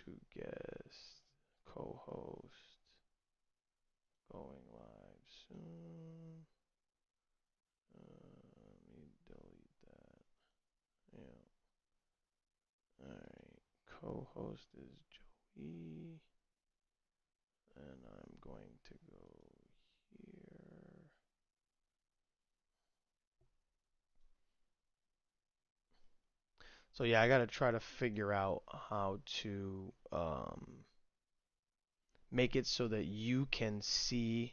to guest, co-host, going live soon. Let me delete that. Yeah. Alright. Co-host is Joey. And I'm going to go here. So yeah, I gotta try to figure out how to make it so that you can see.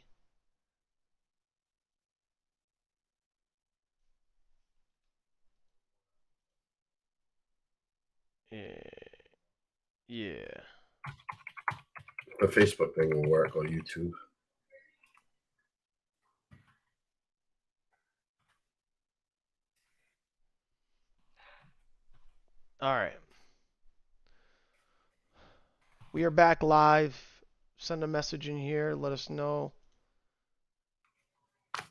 Yeah. The Facebook thing will work on YouTube. All right. We are back live. Send a message in here. Let us know. Let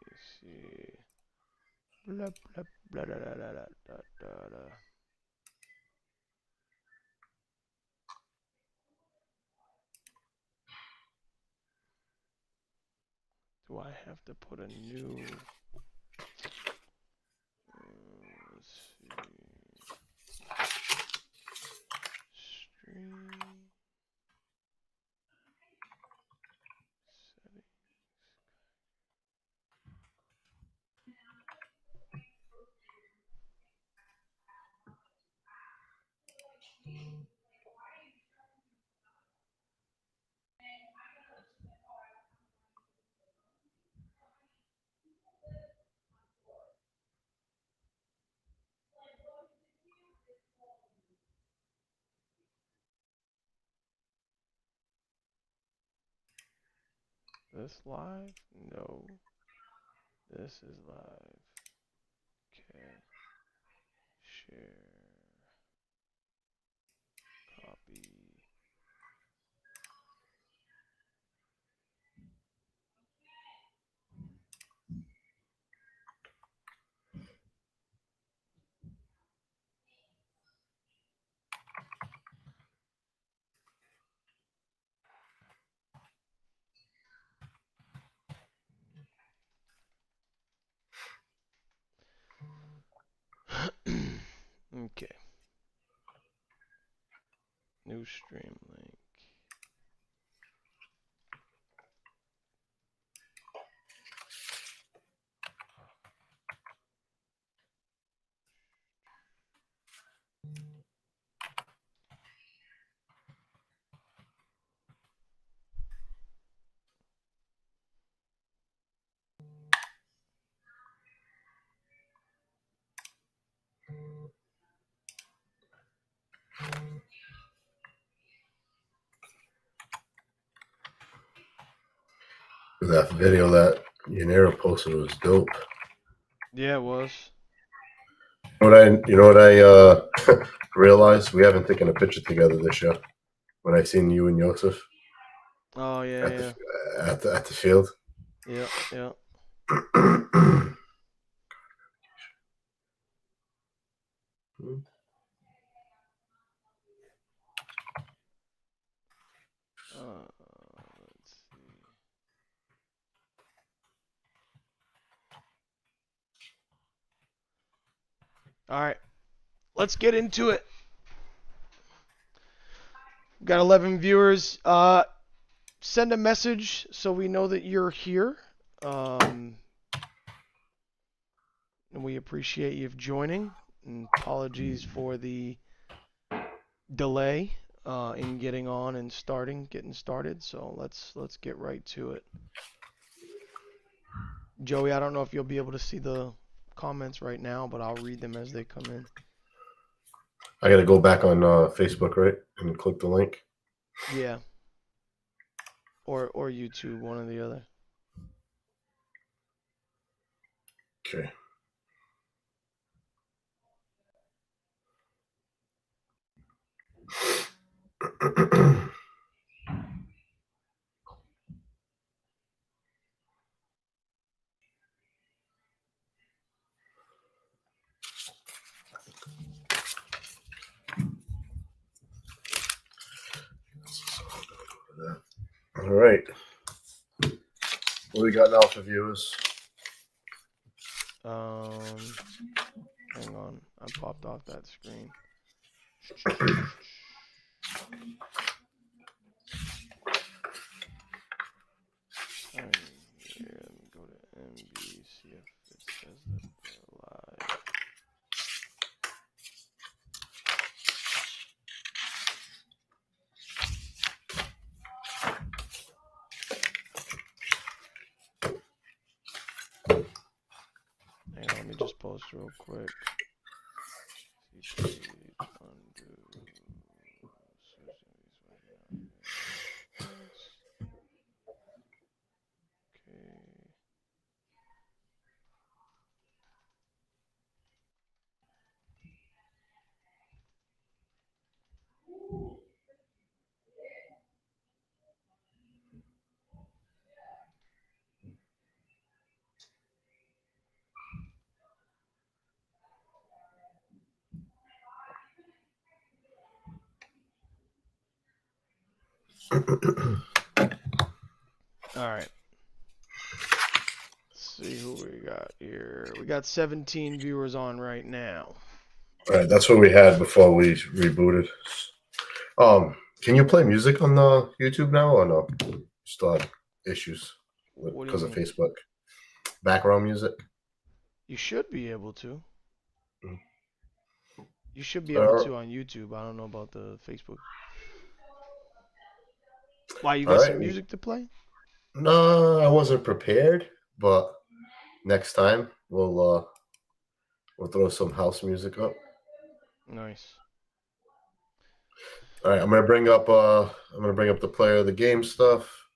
me see. Blah, blah, blah, blah, blah, blah, blah, blah, blah. Do I have to put a new? Let's see. Stream settings. This live? No. This is live. Okay. Share. Copy. Okay. New stream link. That video that Yanira posted was dope. Yeah, it was. You know what I realized? We haven't taken a picture together this year. When I seen you and Joseph. Oh yeah, at yeah. At the field. Yeah, yeah. Let's see. All right, let's get into it. We've got 11 viewers. Send a message so we know that you're here. And we appreciate you joining. And apologies for the delay in getting on and getting started. So let's get right to it. Joey, I don't know if you'll be able to see the comments right now, but I'll read them as they come in. I got to go back on Facebook, right, and click the link. Yeah. Or YouTube, one or the other. Okay. right. What we got now for viewers? Hang on. I popped off that screen. Sign here. Let me go to MB, see if it says that they're live. Hang on, let me just post real quick. CPH undo. Okay. All right. Let's see who we got here. We got 17 viewers on right now. All right, that's what we had before we rebooted. Can you play music on the YouTube now or no? Still have issues because of Facebook. Background music. You should be able to. Mm. You should be able to on YouTube. I don't know about the Facebook. Why, you got some music to play? No, I wasn't prepared, but next time we'll throw some house music up. Nice. All right, I'm gonna bring up the player of the game stuff,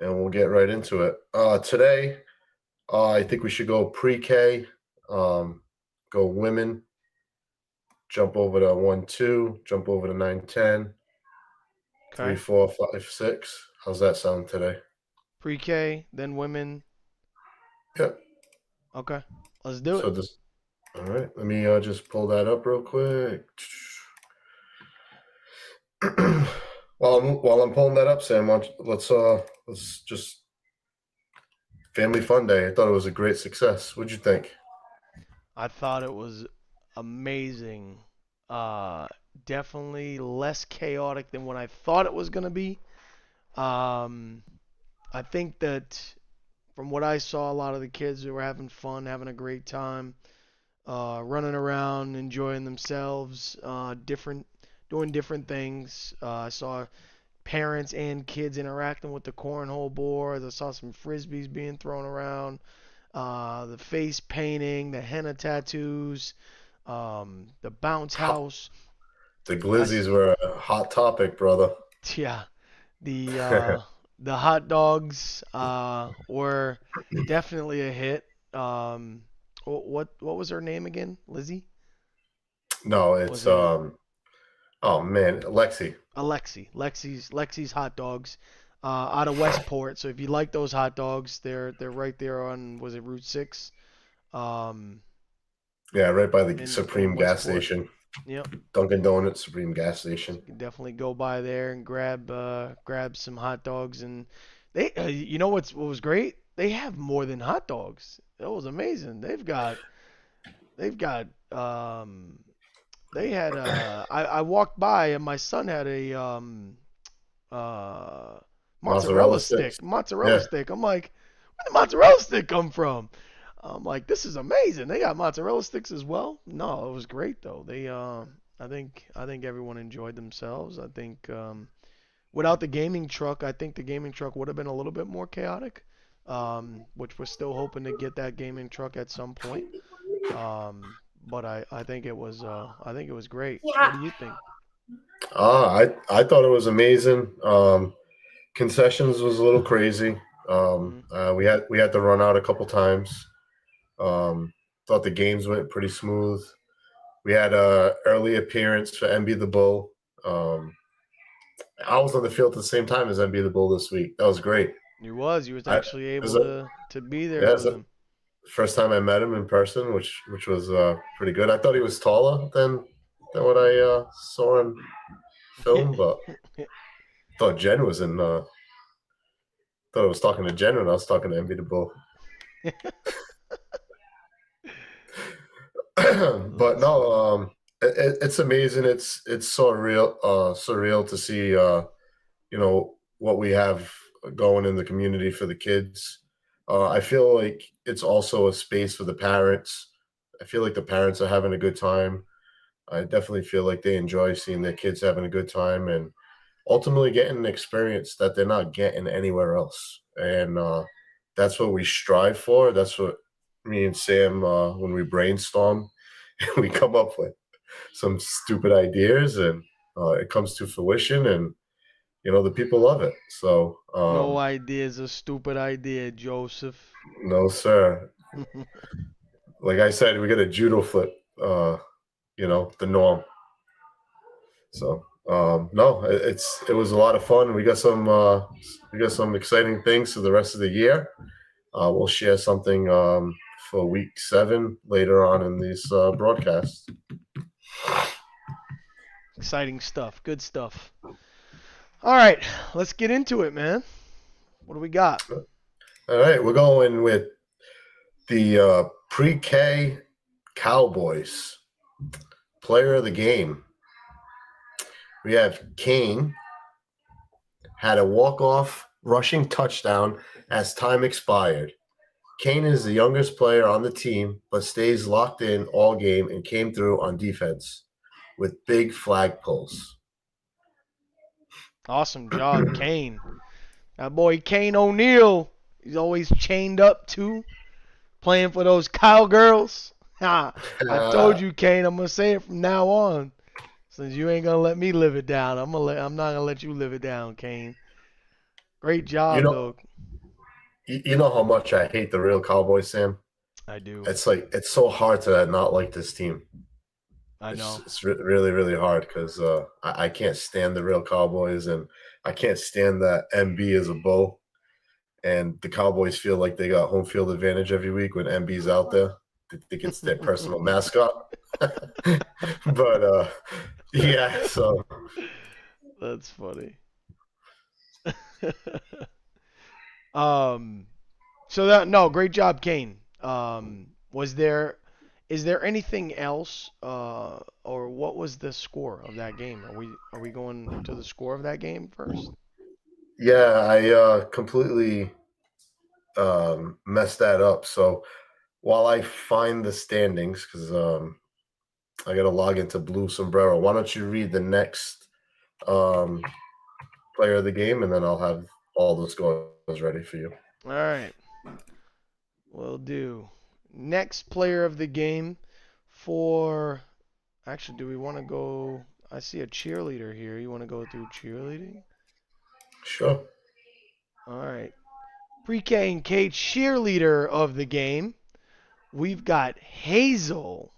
and we'll get right into it. Today, I think we should go pre-K, go women, jump over to 1-2, jump over to 9-10, 3, 4, 5, 6. How's that sound today? Pre-K, then women. Yep. Okay, let's do it. All right, let me just pull that up real quick. While I'm pulling that up, Sam, let's just family fun day. I thought it was a great success. What'd you think? I thought it was amazing. Definitely less chaotic than what I thought it was gonna be. I think that from what I saw, a lot of the kids were having fun, having a great time, running around, enjoying themselves, doing different things. I saw parents and kids interacting with the cornhole boards. I saw some frisbees being thrown around. The face painting, the henna tattoos, the bounce house. The glizzies were a hot topic, brother. Yeah, the hot dogs were definitely a hit. What was her name again? Lizzie? No, it's oh man, Lexi. Lexi's hot dogs, out of Westport. So if you like those hot dogs, they're right there on, was it Route 6? Yeah, right by the Supreme gas station. Yep. Dunkin' Donuts, Supreme gas station. You can definitely go by there and grab some hot dogs, and they you know what was great? They have more than hot dogs. That was amazing. They had I walked by and my son had a mozzarella stick. Mozzarella stick. I'm like, where did the mozzarella stick come from? I'm like, this is amazing. They got mozzarella sticks as well. No, it was great though. I think everyone enjoyed themselves. I think without the gaming truck, I think the gaming truck would have been a little bit more chaotic. Which we're still hoping to get that gaming truck at some point. But I think it was great. What do you think? I thought it was amazing. Concessions was a little crazy. We had to run out a couple times. Thought the games went pretty smooth. We had a early appearance for MB the Bull. I was on the field at the same time as MB the Bull this week. That was great. You was actually able to be there with him. First time I met him in person, which was pretty good. I thought he was taller than what I saw in film, but I thought Jen was in thought I was talking to Jen when I was talking to Envy the Bull. But That's no, funny. it's amazing. It's so real, surreal to see, what we have going in the community for the kids. I feel like it's also a space for the parents. I feel like the parents are having a good time. I definitely feel like they enjoy seeing their kids having a good time and ultimately getting an experience that they're not getting anywhere else. And that's what we strive for. That's what me and Sam, when we brainstorm, we come up with some stupid ideas and it comes to fruition and the people love it. So No idea is a stupid idea, Joseph. no sir, like I said, we got a judo flip, the norm. So no, it was a lot of fun. We got some exciting things for the rest of the year. We'll share something for week 7 later on in these broadcasts. Exciting stuff. Good stuff. All right, let's get into it, man. What do we got? All right, we're going with the pre-K Cowboys player of the game. We have Kane had a walk-off rushing touchdown as time expired. Kane is the youngest player on the team, but stays locked in all game and came through on defense with big flag pulls. Awesome job, Kane. That boy Kane O'Neal. He's always chained up too, playing for those cowgirls. Ha! I told you, Kane. I'm gonna say it from now on. Since you ain't gonna let me live it down, I'm not gonna let you live it down, Kane. Great you job, know, though. you know how much I hate the real Cowboys, Sam. I do. It's like it's so hard to not like this team. I know. It's really really hard because I can't stand the real Cowboys and I can't stand that MB is a bull and the Cowboys feel like they got home field advantage every week when MB's out there. They think it's their personal mascot. But yeah, so That's funny. um. So that no, great job, Kane. Was there, is there anything else, or what was the score of that game? Are we going to the score of that game first? yeah, I completely messed that up. So while I find the standings, because I got to log into Blue Sombrero, why don't you read the next um, player of the game, and then I'll have all the scores ready for you. All right, will do. Next player of the game for. Actually, do we want to go? I see a cheerleader here. You want to go through cheerleading? Sure. All right. Pre-K and K cheerleader of the game. We've got Hazel.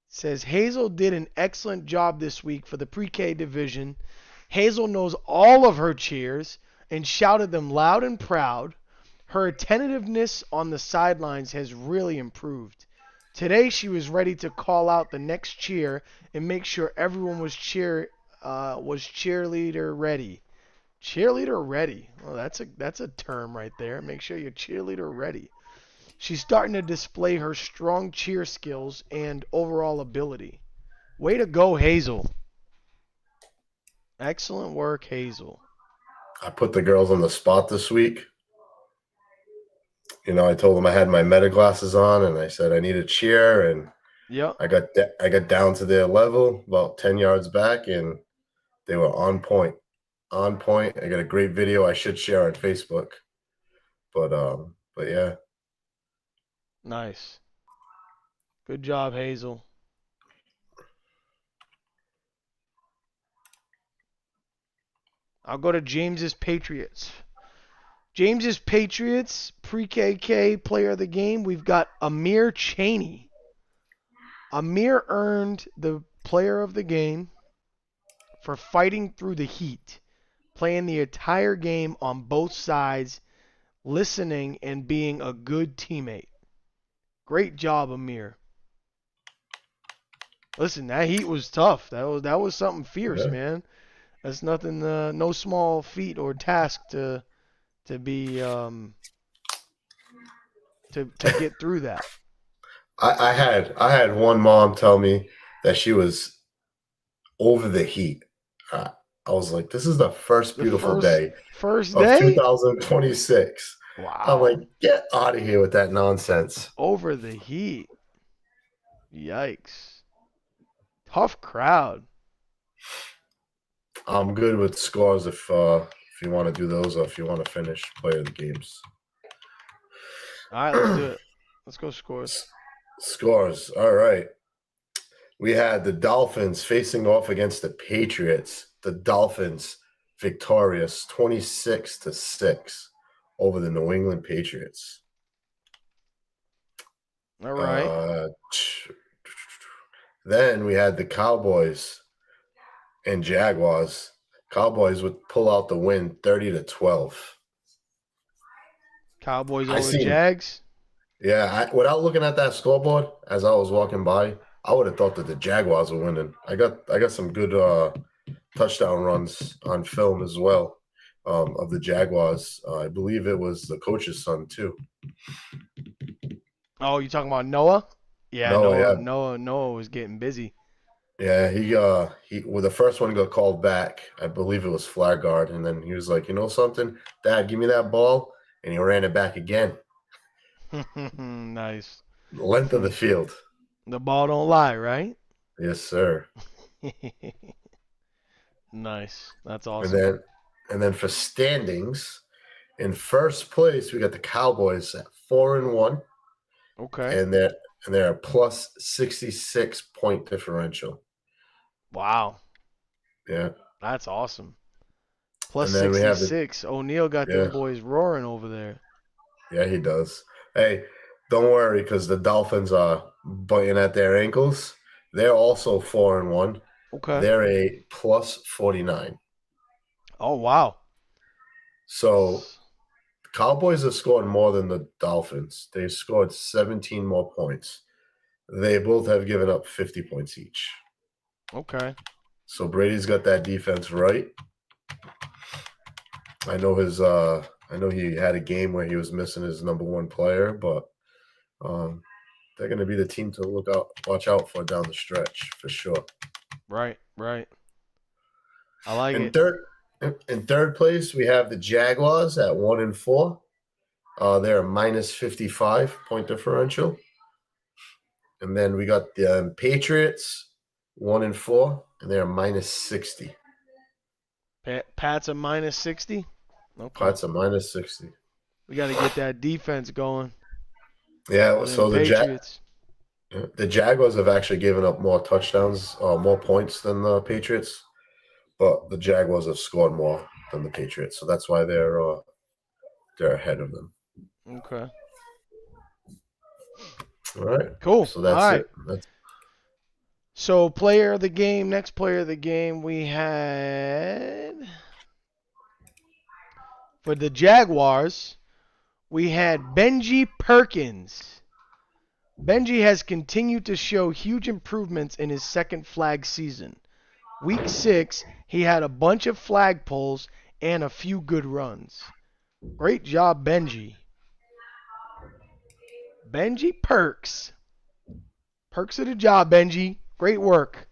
Says Hazel did an excellent job this week for the pre-K division. Hazel knows all of her cheers and shouted them loud and proud. Her attentiveness on the sidelines has really improved. Today she was ready to call out the next cheer and make sure everyone was cheerleader ready. Cheerleader ready. Well, that's a term right there. Make sure you're cheerleader ready. She's starting to display her strong cheer skills and overall ability. Way to go, Hazel. Excellent work, Hazel. I put the girls on the spot this week. I told them I had my meta glasses on, and I said I need a cheer, and Yep. I got down to their level, about 10 yards back, and they were on point. On point. I got a great video I should share on Facebook. But yeah. Nice. Good job, Hazel. I'll go to James's Patriots. James's Patriots, pre-KK player of the game. We've got Amir Cheney. Amir earned the player of the game for fighting through the heat, playing the entire game on both sides, listening and being a good teammate. Great job, Amir. Listen, that heat was tough. That was something fierce, Yeah. man. That's nothing. No small feat or task to be to get through that. I had one mom tell me that she was over the heat. Uh, I was like, this is the first The beautiful day first of day. 2026. I'm like, Wow. get out of here with that nonsense. Over the heat. Yikes. Tough crowd. I'm good with scores if you want to do those or if you want to finish player of the games. All right, let's do it. Let's go scores. Scores. All right. We had the Dolphins facing off against the Patriots. The Dolphins victorious 26-6 over the New England Patriots. All right. Then we had the Cowboys and Jaguars. Cowboys would pull out the win 30-12. Cowboys over Jags. Yeah, without looking at that scoreboard as I was walking by, I would have thought that the Jaguars were winning. I got some good touchdown runs on film as well of the Jaguars. I believe it was the coach's son too. Oh, you talking about Noah? Yeah, Noah was getting busy. Yeah, he well, the first one got called back. I believe it was flag guard, and then he was like, you know something, Dad, give me that ball, and he ran it back again. Nice. Length of the field. The ball don't lie, right? Yes, sir. Nice. That's awesome. And then for standings, in first place we got the Cowboys at 4-1. Okay. And they're a plus 66 point differential. Wow. Yeah. That's awesome. Plus 66. O'Neal got them boys roaring over there. Yeah, he does. Hey, don't worry, because the Dolphins are biting at their ankles. They're also 4-1. Okay. They're a plus 49. Oh, wow. So Cowboys have scored more than the Dolphins. They've scored 17 more points. They both have given up 50 points each. Okay. So Brady's got that defense right. I know he had a game where he was missing his number one player, but they're going to be the team to watch out for down the stretch for sure. Right. I like it. In third place, we have the Jaguars at 1-4. They're a minus 55 point differential. And then we got the Patriots 1-4, and they're a minus 60. Pat's a minus 60. Okay. Pat's a minus 60. We got to get that defense going. Yeah, so the Jaguars have actually given up more touchdowns, more points than the Patriots, but the Jaguars have scored more than the Patriots, so that's why they're ahead of them. Okay. All right. Cool. So that's it. So player of the game, next player of the game, we had for the Jaguars, we had Benji Perkins. Benji has continued to show huge improvements in his second flag season. Week 6, he had a bunch of flag pulls and a few good runs. Great job, Benji. Benji Perks. Perks of the job, Benji. Great work.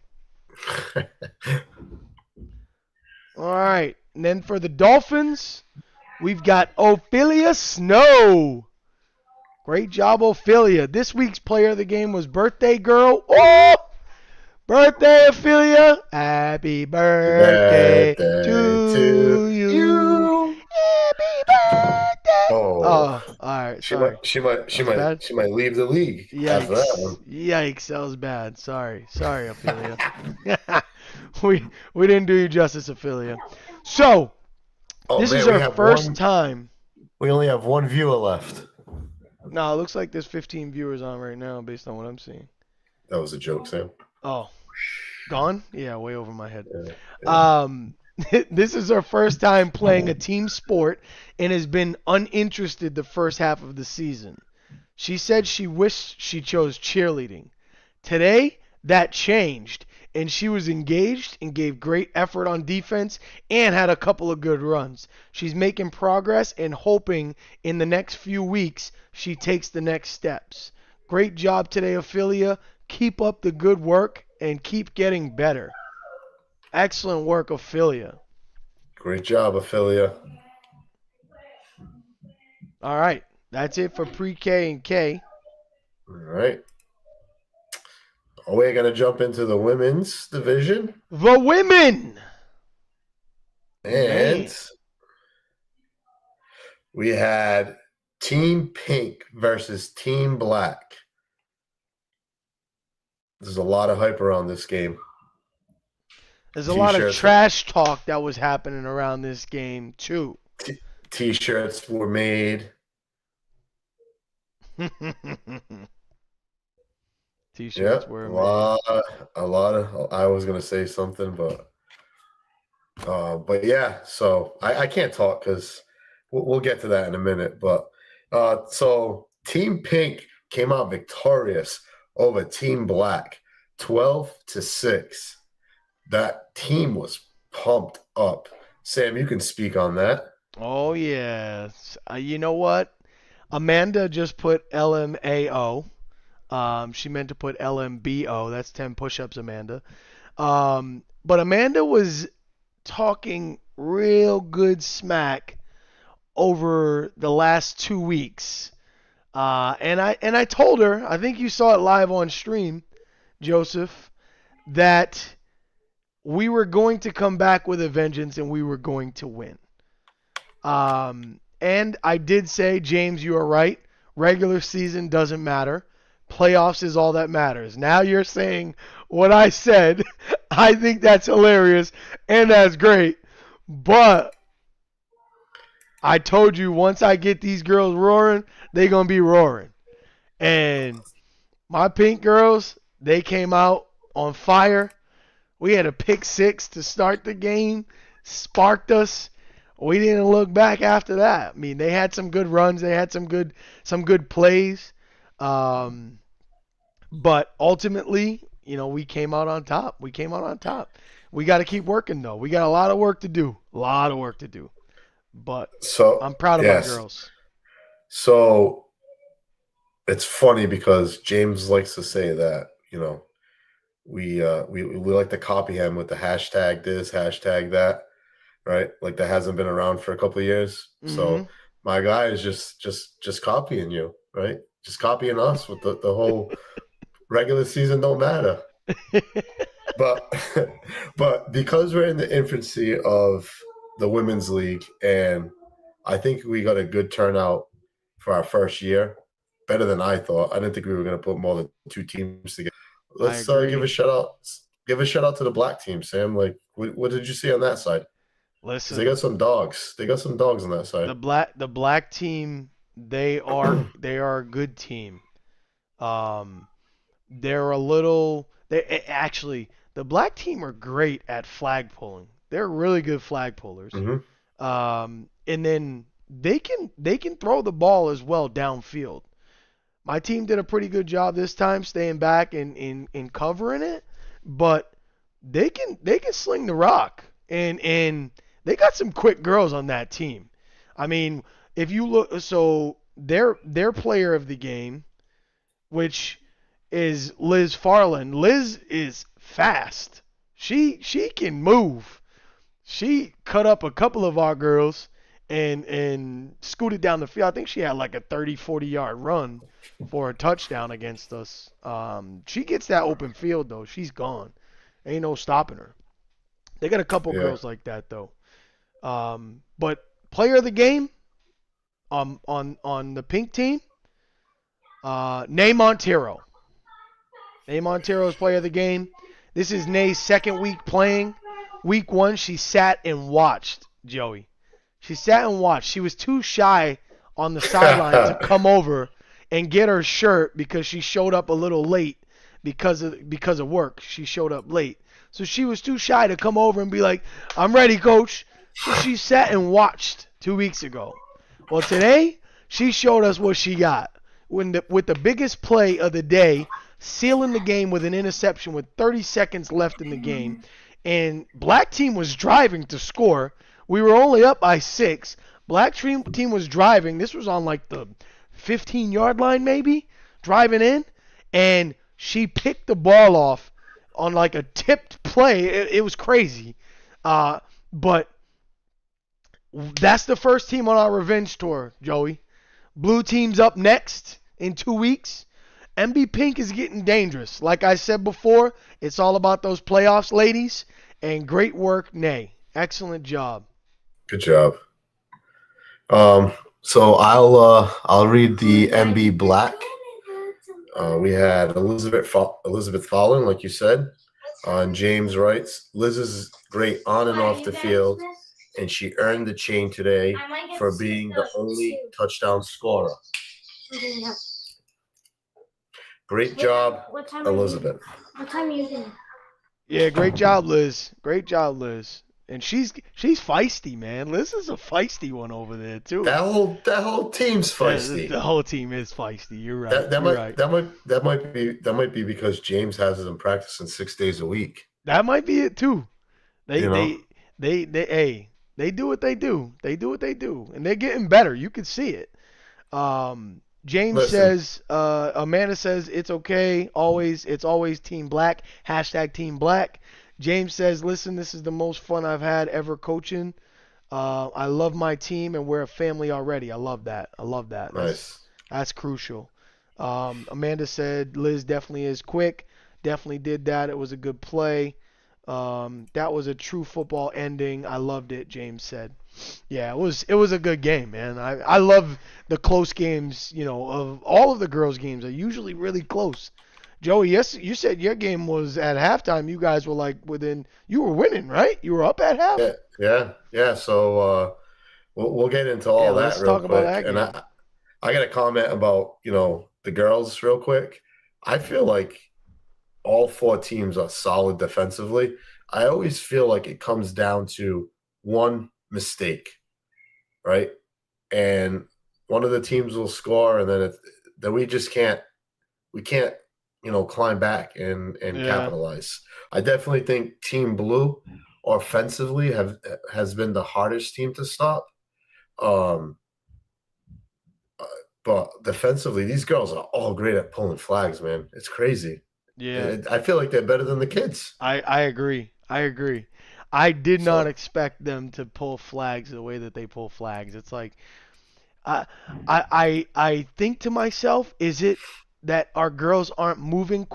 All right. And then for the Dolphins, we've got Ophelia Snow. Great job, Ophelia. This week's player of the game was Birthday Girl. Oh! Birthday, Ophelia. Happy birthday to you. Happy birthday. Oh, all right. Sorry. She might leave the league after that one. Yikes, that was bad. Sorry, Ophelia. we didn't do you justice, Ophelia. So this is our first time. We only have one viewer left. No, it looks like there's 15 viewers on right now based on what I'm seeing. That was a joke, Sam. Oh, gone? Yeah, way over my head. Yeah. This is her first time playing a team sport and has been uninterested the first half of the season. She said she wished she chose cheerleading. Today, that changed, and she was engaged and gave great effort on defense and had a couple of good runs. She's making progress and hoping in the next few weeks she takes the next steps. Great job today, Ophelia. Keep up the good work and keep getting better. Excellent work, Ophelia. Great job, Ophelia. All right. That's it for pre-K and K. All right. We're going to jump into the women's division. The women! And Man. we had Team Pink versus Team Black. There's a lot of hype around this game. There's a lot of trash talk that was happening around this game, too. T-shirts were made. T-shirts were made. A lot of. I was gonna say something, but yeah. So I can't talk because we'll get to that in a minute. But so Team Pink came out victorious over Team Black, 12-6. That team was pumped up. Sam, you can speak on that. Oh yeah. You know what? Amanda just put LMAO. She meant to put LMBO. That's 10 push-ups, Amanda. But Amanda was talking real good smack over the last 2 weeks. And I told her, I think you saw it live on stream, Joseph, that we were going to come back with a vengeance and we were going to win. And I did say, James, you are right. Regular season doesn't matter. Playoffs is all that matters. Now you're saying what I said. I think that's hilarious and that's great. But I told you once I get these girls roaring, they're going to be roaring. And my Pink girls, they came out on fire. We had a pick 6 to start the game, sparked us. We didn't look back after that. I mean, they had some good runs. They had some good plays. But ultimately, we came out on top. We got to keep working, though. We got a lot of work to do. But I'm proud of my girls. So it's funny because James likes to say that, we like to copy him with the hashtag this, hashtag that. Right, like that hasn't been around for a couple of years. Mm-hmm. So my guy is just copying you, right? Just copying us with the whole regular season don't matter. but because we're in the infancy of the women's league, and I think we got a good turnout for our first year, better than I thought. I didn't think we were going to put more than 2 teams together. Let's give a shout out. Give a shout out to the Black team, Sam. Like, what did you see on that side? Listen, they got some dogs. They got some dogs on that side. The black team, they are a good team. They're a little. Actually, the black team are great at flag pulling. They're really good flag pullers. Mm-hmm. And then they can throw the ball as well downfield. My team did a pretty good job this time, staying back and covering it, but they can sling the rock and. They got some quick girls on that team. I mean, if you look, so their player of the game, which is Liz Farland. Liz is fast. She can move. She cut up a couple of our girls and scooted down the field. I think she had like a 30, 40-yard run for a touchdown against us. She gets that open field, though. She's gone. Ain't no stopping her. They got a couple girls like that, though. But player of the game on the Pink team, Nay Montero. Nay Montero is player of the game. This is Nay's second week playing. Week 1, she sat and watched, Joey. She sat and watched. She was too shy on the sideline to come over and get her shirt because she showed up a little late because of work. She showed up late. So she was too shy to come over and be like, I'm ready, coach. So she sat and watched 2 weeks ago. Well, today, she showed us what she got. With the biggest play of the day, sealing the game with an interception with 30 seconds left in the game. And black team was driving to score. We were only up by 6. Black team was driving. This was on like the 15-yard line maybe, driving in. And she picked the ball off on like a tipped play. It was crazy. But that's the first team on our revenge tour, Joey. Blue team's up next in 2 weeks. MB Pink is getting dangerous. Like I said before, it's all about those playoffs, ladies. And great work, Nay. Excellent job. Good job. So I'll read the MB Black. We had Elizabeth Fallon, like you said. James writes, Liz is great on and off the field, and she earned the chain today for being the only touchdown scorer. Great job, Elizabeth. What time are you using? Yeah, great job, Liz. Great job, Liz. And she's feisty, man. Liz is a feisty one over there too. That whole team's feisty. The whole team is feisty. You're right. That might be because James has them practicing 6 days a week. That might be it too. They do what they do. They do what they do, and they're getting better. You can see it. James says, Amanda says it's okay. It's always Team Black. # Team Black. James says, listen, this is the most fun I've had ever coaching. I love my team, and we're a family already. I love that. Nice. That's crucial. Amanda said, Liz definitely is quick. Definitely did that. It was a good play. That was a true football ending. I loved it, James said. Yeah, it was a good game, man. I love the close games, of all of the girls' games are usually really close. Joey, yes, you said your game was at halftime. You guys were like you were winning, right? You were up at half? Yeah. So we'll get into all that real quick. About that and I got a comment about, the girls real quick. I feel like all 4 teams are solid defensively. I always feel like it comes down to one mistake, right? And one of the teams will score, and then we can't climb back and capitalize. I definitely think Team Blue offensively has been the hardest team to stop. But defensively, these girls are all great at pulling flags, man. It's crazy. Yeah. I feel like they're better than the kids. I agree. I did not expect them to pull flags the way that they pull flags. It's like I think to myself, is it that our girls aren't moving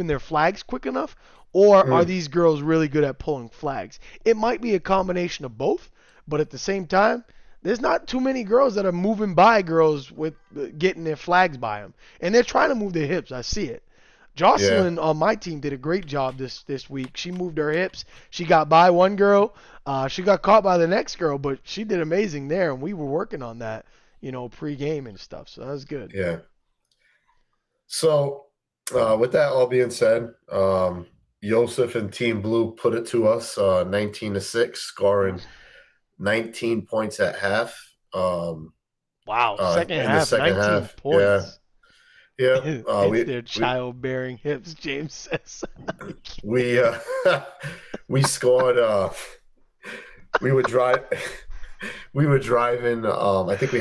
their flags quick enough, or are these girls really good at pulling flags? It might be a combination of both, but at the same time, there's not too many girls that are moving by girls with getting their flags by them, and they're trying to move their hips. I see it. Jocelyn on my team did a great job this week. She moved her hips. She got by one girl. She got caught by the next girl, but she did amazing there, and we were working on that, pre-game and stuff. So that was good. Yeah. So with that all being said, Joseph and Team Blue put it to us 19-6, scoring 19 points at half. Wow, second half, 19 points. Yeah. It's their childbearing hips, James says. we scored. We were driving. I think we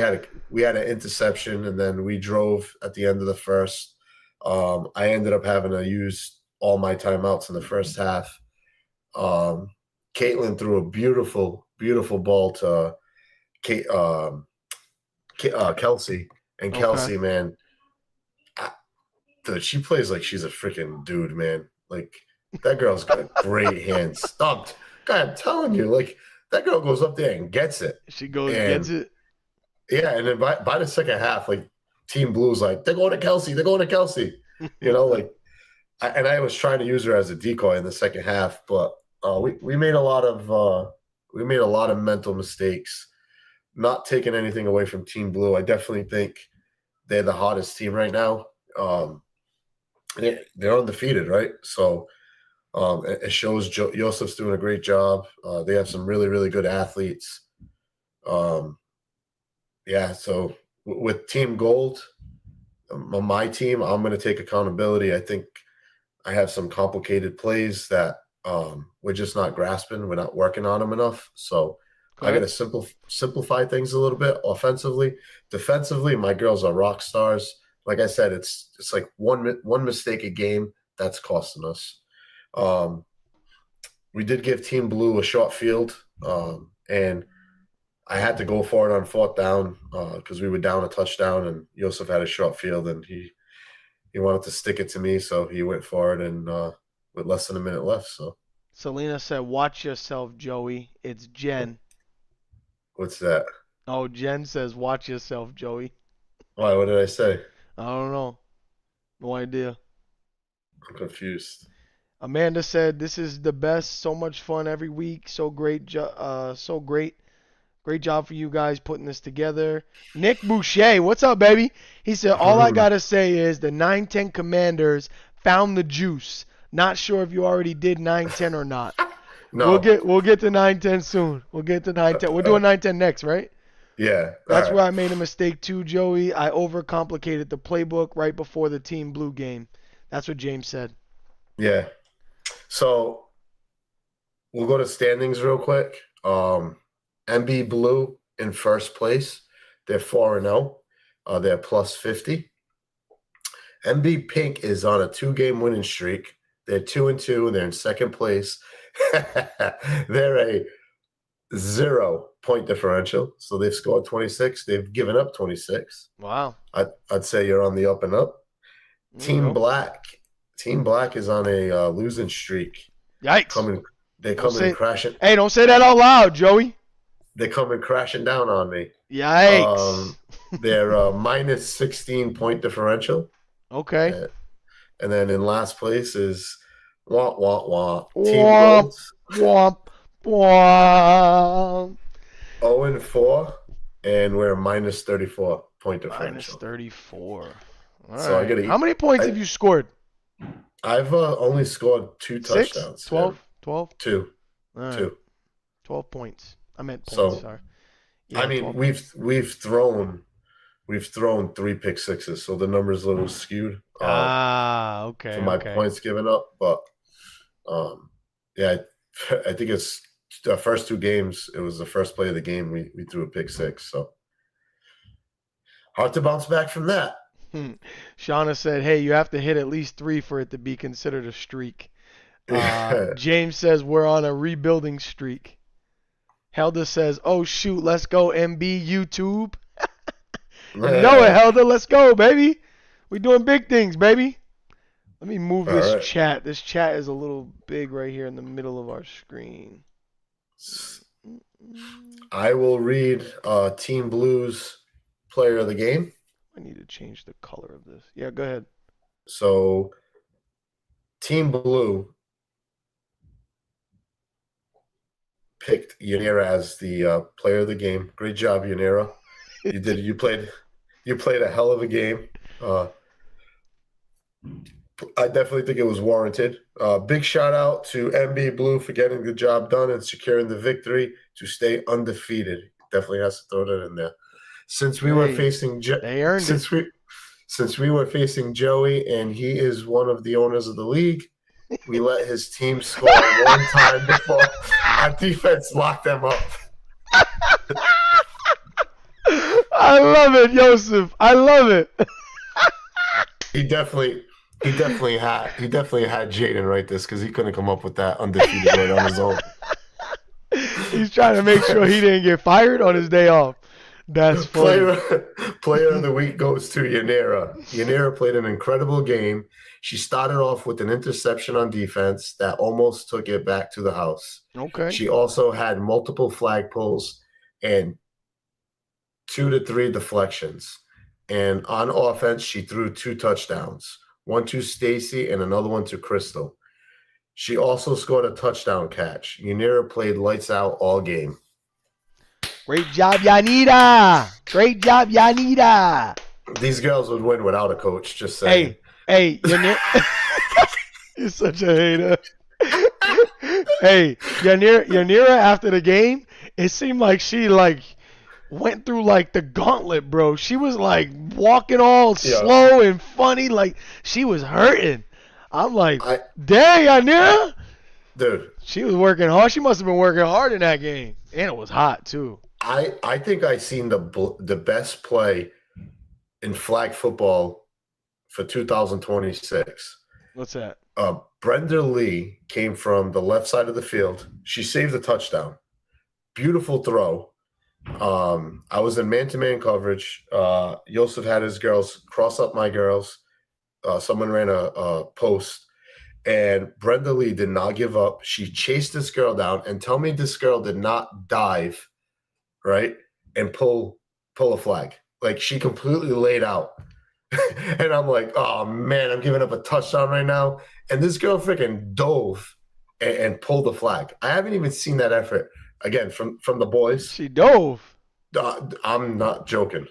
had an interception, and then we drove at the end of the first. I ended up having to use all my timeouts in the first half. Caitlin threw a beautiful ball to Kelsey, and Kelsey, man, she plays like she's a freaking dude, man. Like, that girl's got great hands. God, I'm telling you, like, that girl goes up there and gets it. She goes and gets it. Yeah, and then by the second half, like, Team Blue's like, they're going to Kelsey. Like, I was trying to use her as a decoy in the second half, but we made a lot of mental mistakes. Not taking anything away from Team Blue, I definitely think they're the hottest team right now. They're undefeated, right? So it shows Joseph's doing a great job. They have some really, really good athletes. So with Team Gold, on my team, I'm going to take accountability. I think I have some complicated plays that we're just not grasping. We're not working on them enough. So I got to simplify things a little bit offensively. Defensively, my girls are rock stars. Like I said, it's like one mistake a game that's costing us. We did give Team Blue a short field, and I had to go for it on 4th down because we were down a touchdown, and Joseph had a short field, and he wanted to stick it to me, so he went for it, and with less than a minute left. So Selena said, "Watch yourself, Joey." It's Jen. What's that? Oh, Jen says, "Watch yourself, Joey." Why? What did I say? I don't know. No idea. I'm confused. Amanda said, "This is the best. So much fun every week. So great. So great. Great job for you guys putting this together." Nick Boucher, what's up, baby? He said, "All I gotta say is the 9-10 Commanders found the juice. Not sure if you already did 9-10 or not." No. We'll get to 9-10 soon. We'll get to 9-10. We're doing 9-10 next, right? Yeah. That's where I made a mistake too, Joey. I overcomplicated the playbook right before the Team Blue game. That's what James said. Yeah. So we'll go to standings real quick. MB Blue in first place. They're 4-0. They're plus 50. MB Pink is on a 2-game winning streak. They're 2-2. They're in second place. They're a 0-point differential. So they've scored 26. They've given up 26. Wow. I'd say you're on the up and up. Team Black is on a losing streak. Yikes. They're coming crashing. Hey, don't say that out loud, Joey. They're coming crashing down on me. Yikes. They're minus 16-point differential. Okay. And then in last place is Womp Womp Womp. Team Wolves. Womp Womp. 0-4, and we're minus 34-point differential. Minus 34. All so right. How many points have you scored? I've only scored 2 touchdowns. 12? 12? 2. Right. 2. 12 points. I meant points, sorry. Yeah, I mean, we've thrown 3 pick sixes, so the number's a little skewed. Okay. For my points given up, but yeah, I think it's the first 2 games. It was the first play of the game. We threw a pick 6, so hard to bounce back from that. Shauna said, "Hey, you have to hit at least 3 for it to be considered a streak." James says we're on a rebuilding streak. Helda says, "Oh shoot, let's go MB YouTube." You know it, Helda. Let's go, baby. We're doing big things, baby. Let me move this chat. This chat is a little big right here in the middle of our screen. I will read Team Blue's player of the game. I need to change the color of this. Yeah, go ahead. So, Team Blue picked Yanira as the player of the game. Great job, Yanira. You played a hell of a game. I definitely think it was warranted. Big shout out to MB Blue for getting the job done and securing the victory to stay undefeated. Definitely has to throw that in there. Since we were facing Joey, and he is one of the owners of the league, we let his team score 1 time before our defense locked them up. I love it, Joseph. I love it. He definitely had Jaden write this because he couldn't come up with that undefeated word on his own. He's trying to make sure he didn't get fired on his day off. That's funny. Player of the week goes to Yanira. Yanira played an incredible game. She started off with an interception on defense that almost took it back to the house. Okay. She also had multiple flag pulls and 2 to 3 deflections. And on offense, she threw 2 touchdowns. One to Stacy and another one to Crystal. She also scored a touchdown catch. Yanira played lights out all game. Great job, Yanira. Great job, Yanira. These girls would win without a coach, just saying. Hey, Yanira. You're such a hater. Hey, Yanira, after the game, it seemed like she went through like the gauntlet, bro. She was like walking all slow and funny, like she was hurting. I'm like, dang, Anya. Dude, she was working hard. She must have been working hard in that game, and it was hot too. I think I seen the best play in flag football for 2026. What's that? Brenda Lee came from the left side of the field. She saved a touchdown. Beautiful throw. I was in man-to-man coverage. Joseph had his girls cross up my girls. Someone ran a post, and Brenda Lee did not give up. She chased this girl down, and tell me this girl did not dive, right, and pull a flag. Like, she completely laid out. And I'm like, oh, man, I'm giving up a touchdown right now. And this girl freaking dove and pulled the flag. I haven't even seen that effort, again, from the boys. She dove. I'm not joking.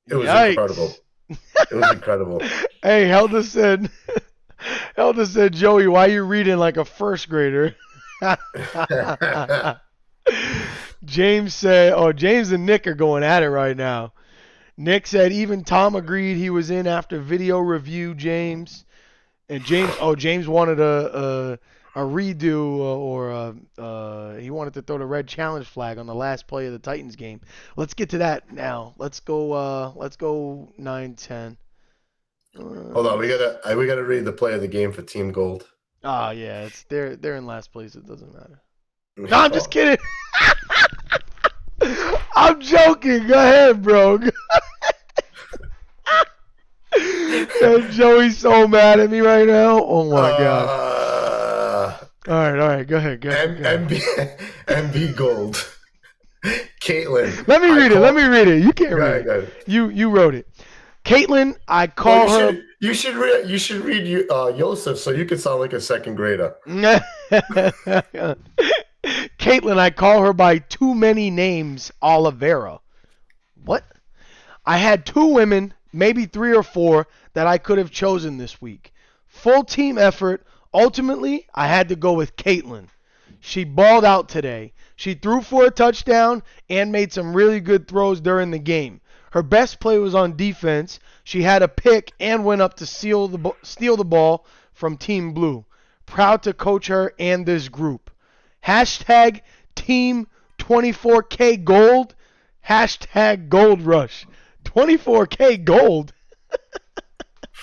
It was Yikes. incredible. It was incredible. Hey, Helda said, Joey, why are you reading like a first grader? James said, James and Nick are going at it right now. Nick said even Tom agreed he was in after video review, James. And James wanted a redo or he wanted to throw the red challenge flag on the last play of the Titans game. Let's get to that now. Let's go 9-10. Hold on, we gotta read the play of the game for Team Gold. Oh yeah, they're in last place. It doesn't matter. No, I'm just kidding. I'm joking. Go ahead, bro. Joey's so mad at me right now. Oh my god. All right. Go ahead. MB Gold. Caitlin. Let me read it. You can't read it. You wrote it. Caitlin, I call her. You should read Joseph so you can sound like a second grader. Caitlin, I call her by too many names, Oliveira. What? I had 2 women, maybe 3 or 4, that I could have chosen this week. Full team effort. Ultimately, I had to go with Caitlin. She balled out today. She threw for a touchdown and made some really good throws during the game. Her best play was on defense. She had a pick and went up to steal the ball from Team Blue. Proud to coach her and this group. Hashtag Team 24K Gold. Hashtag Gold Rush. 24K Gold.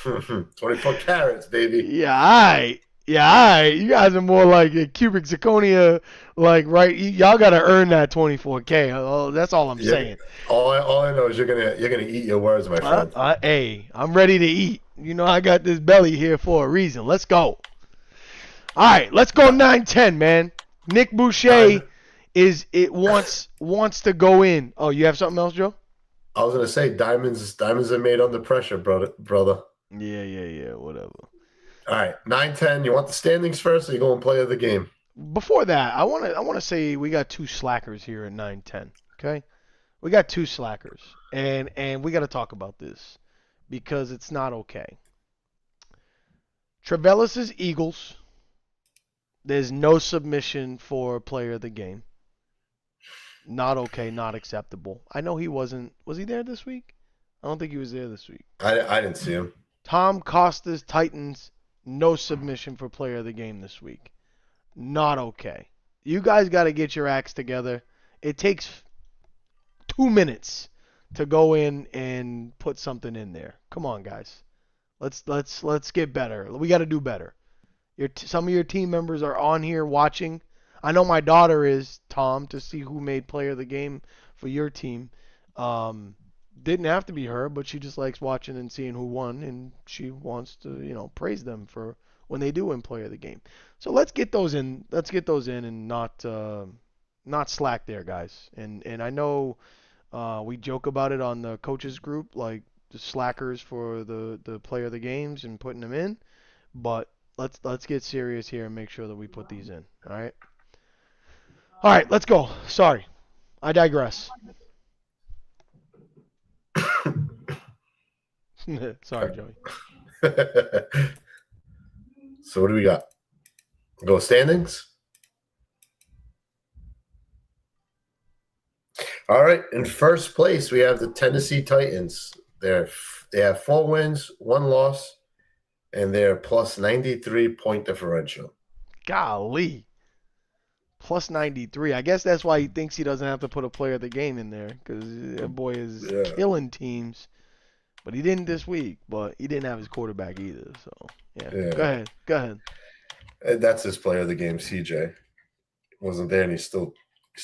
24 carats, baby. Yeah, all right. You guys are more like a cubic zirconia, like, right? Y'all got to earn that 24K. Oh, that's all I'm saying. All I know is you're gonna eat your words, my friend. Hey, I'm ready to eat. You know, I got this belly here for a reason. Let's go. All right, let's go 9-10, man. Nick Boucher wants to go in. Oh, you have something else, Joe? I was gonna say diamonds are made under pressure, brother. Yeah, whatever. All right, 9-10. You want the standings first, or you go and play of the game? Before that, I want to say we got 2 slackers here at 9-10. Okay, we got 2 slackers, and we got to talk about this because it's not okay. Trevellis's Eagles. There's no submission for player of the game. Not okay, not acceptable. I know he wasn't. Was he there this week? I don't think he was there this week. I didn't see him. Tom Costa's Titans, no submission for player of the game this week. Not okay. You guys got to get your acts together. It takes 2 minutes to go in and put something in there. Come on, guys. Let's get better. We got to do better. Some of your team members are on here watching. I know my daughter is, Tom, to see who made player of the game for your team. Didn't have to be her, but she just likes watching and seeing who won, and she wants to, praise them for when they do win player of the game. So let's get those in. Let's get those in and not slack there, guys. And I know we joke about it on the coaches group, like the slackers for the player of the games and putting them in, but let's get serious here and make sure that we put these in. All right. All right, let's go. Sorry, I digress. Sorry, Joey. So what do we got? Go standings. All right. In first place, we have the Tennessee Titans. They have 4 wins, 1 loss, and they're plus 93 point differential. Golly. Plus 93. I guess that's why he thinks he doesn't have to put a player of the game in there, because that boy is killing teams. But he didn't this week. But he didn't have his quarterback either. So, yeah. Go ahead. That's his player of the game, CJ. Wasn't there, and he still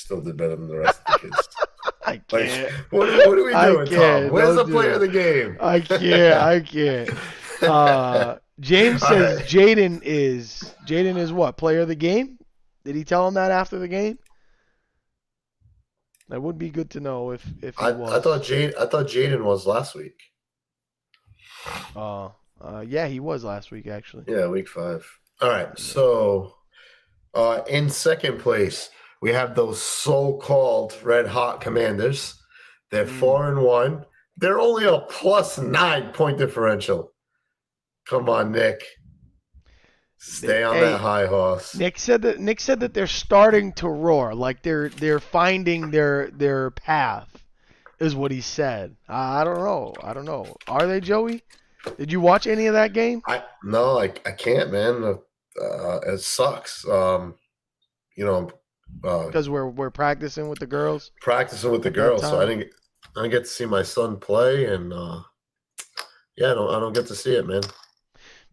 did better than the rest of the kids. I can't. Like, what are we doing, Tom? Where's the player of the game? I can't. James says Jaden is what? Player of the game? Did he tell him that after the game? That would be good to know if he was. I thought Jaden was last week. Yeah, he was last week actually. Yeah, week 5. All right, so in second place we have those so-called red hot Commanders. They're 4-1. They're only a plus 9 point differential. Come on, Nick. Stay on that high horse. Nick said that they're starting to roar, like they're finding their path, is what he said. I don't know. Are they, Joey? Did you watch any of that game? No, I can't, man. It sucks. Because we're practicing with the girls. So I didn't get to see my son play, and I don't get to see it, man.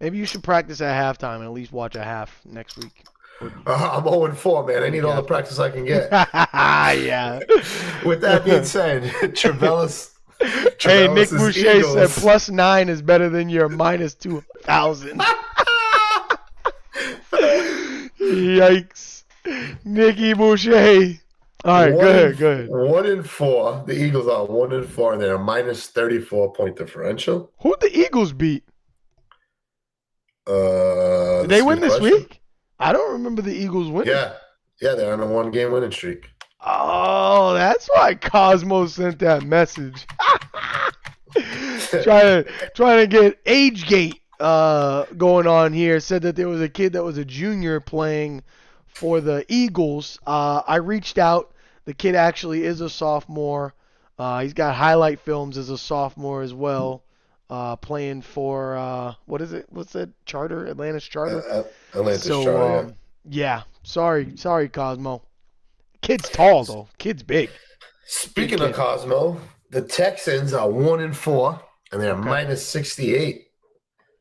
Maybe you should practice at halftime and at least watch a half next week. I'm 0-4, man. I need all the practice I can get. Yeah. With that being said, Travellis. Hey, Nick Boucher said plus 9 is better than your minus 2,000. Yikes. Nicky Boucher. All right, go ahead. 1-4. The Eagles are 1-4, and they're a minus 34 point differential. Who'd the Eagles beat? Did they win this week? I don't remember the Eagles winning. Yeah, they're on a 1-game winning streak. Oh, that's why Cosmo sent that message. trying to get age gate going on here. Said that there was a kid that was a junior playing for the Eagles. I reached out. The kid actually is a sophomore. He's got highlight films as a sophomore as well. Playing for what is it? What's that? Charter? Atlantis Charter? Atlantis Charter. Yeah. Sorry, Cosmo. Kid's tall though. Kid's big. Speaking of Cosmo, the Texans are 1-4, and they're minus 68.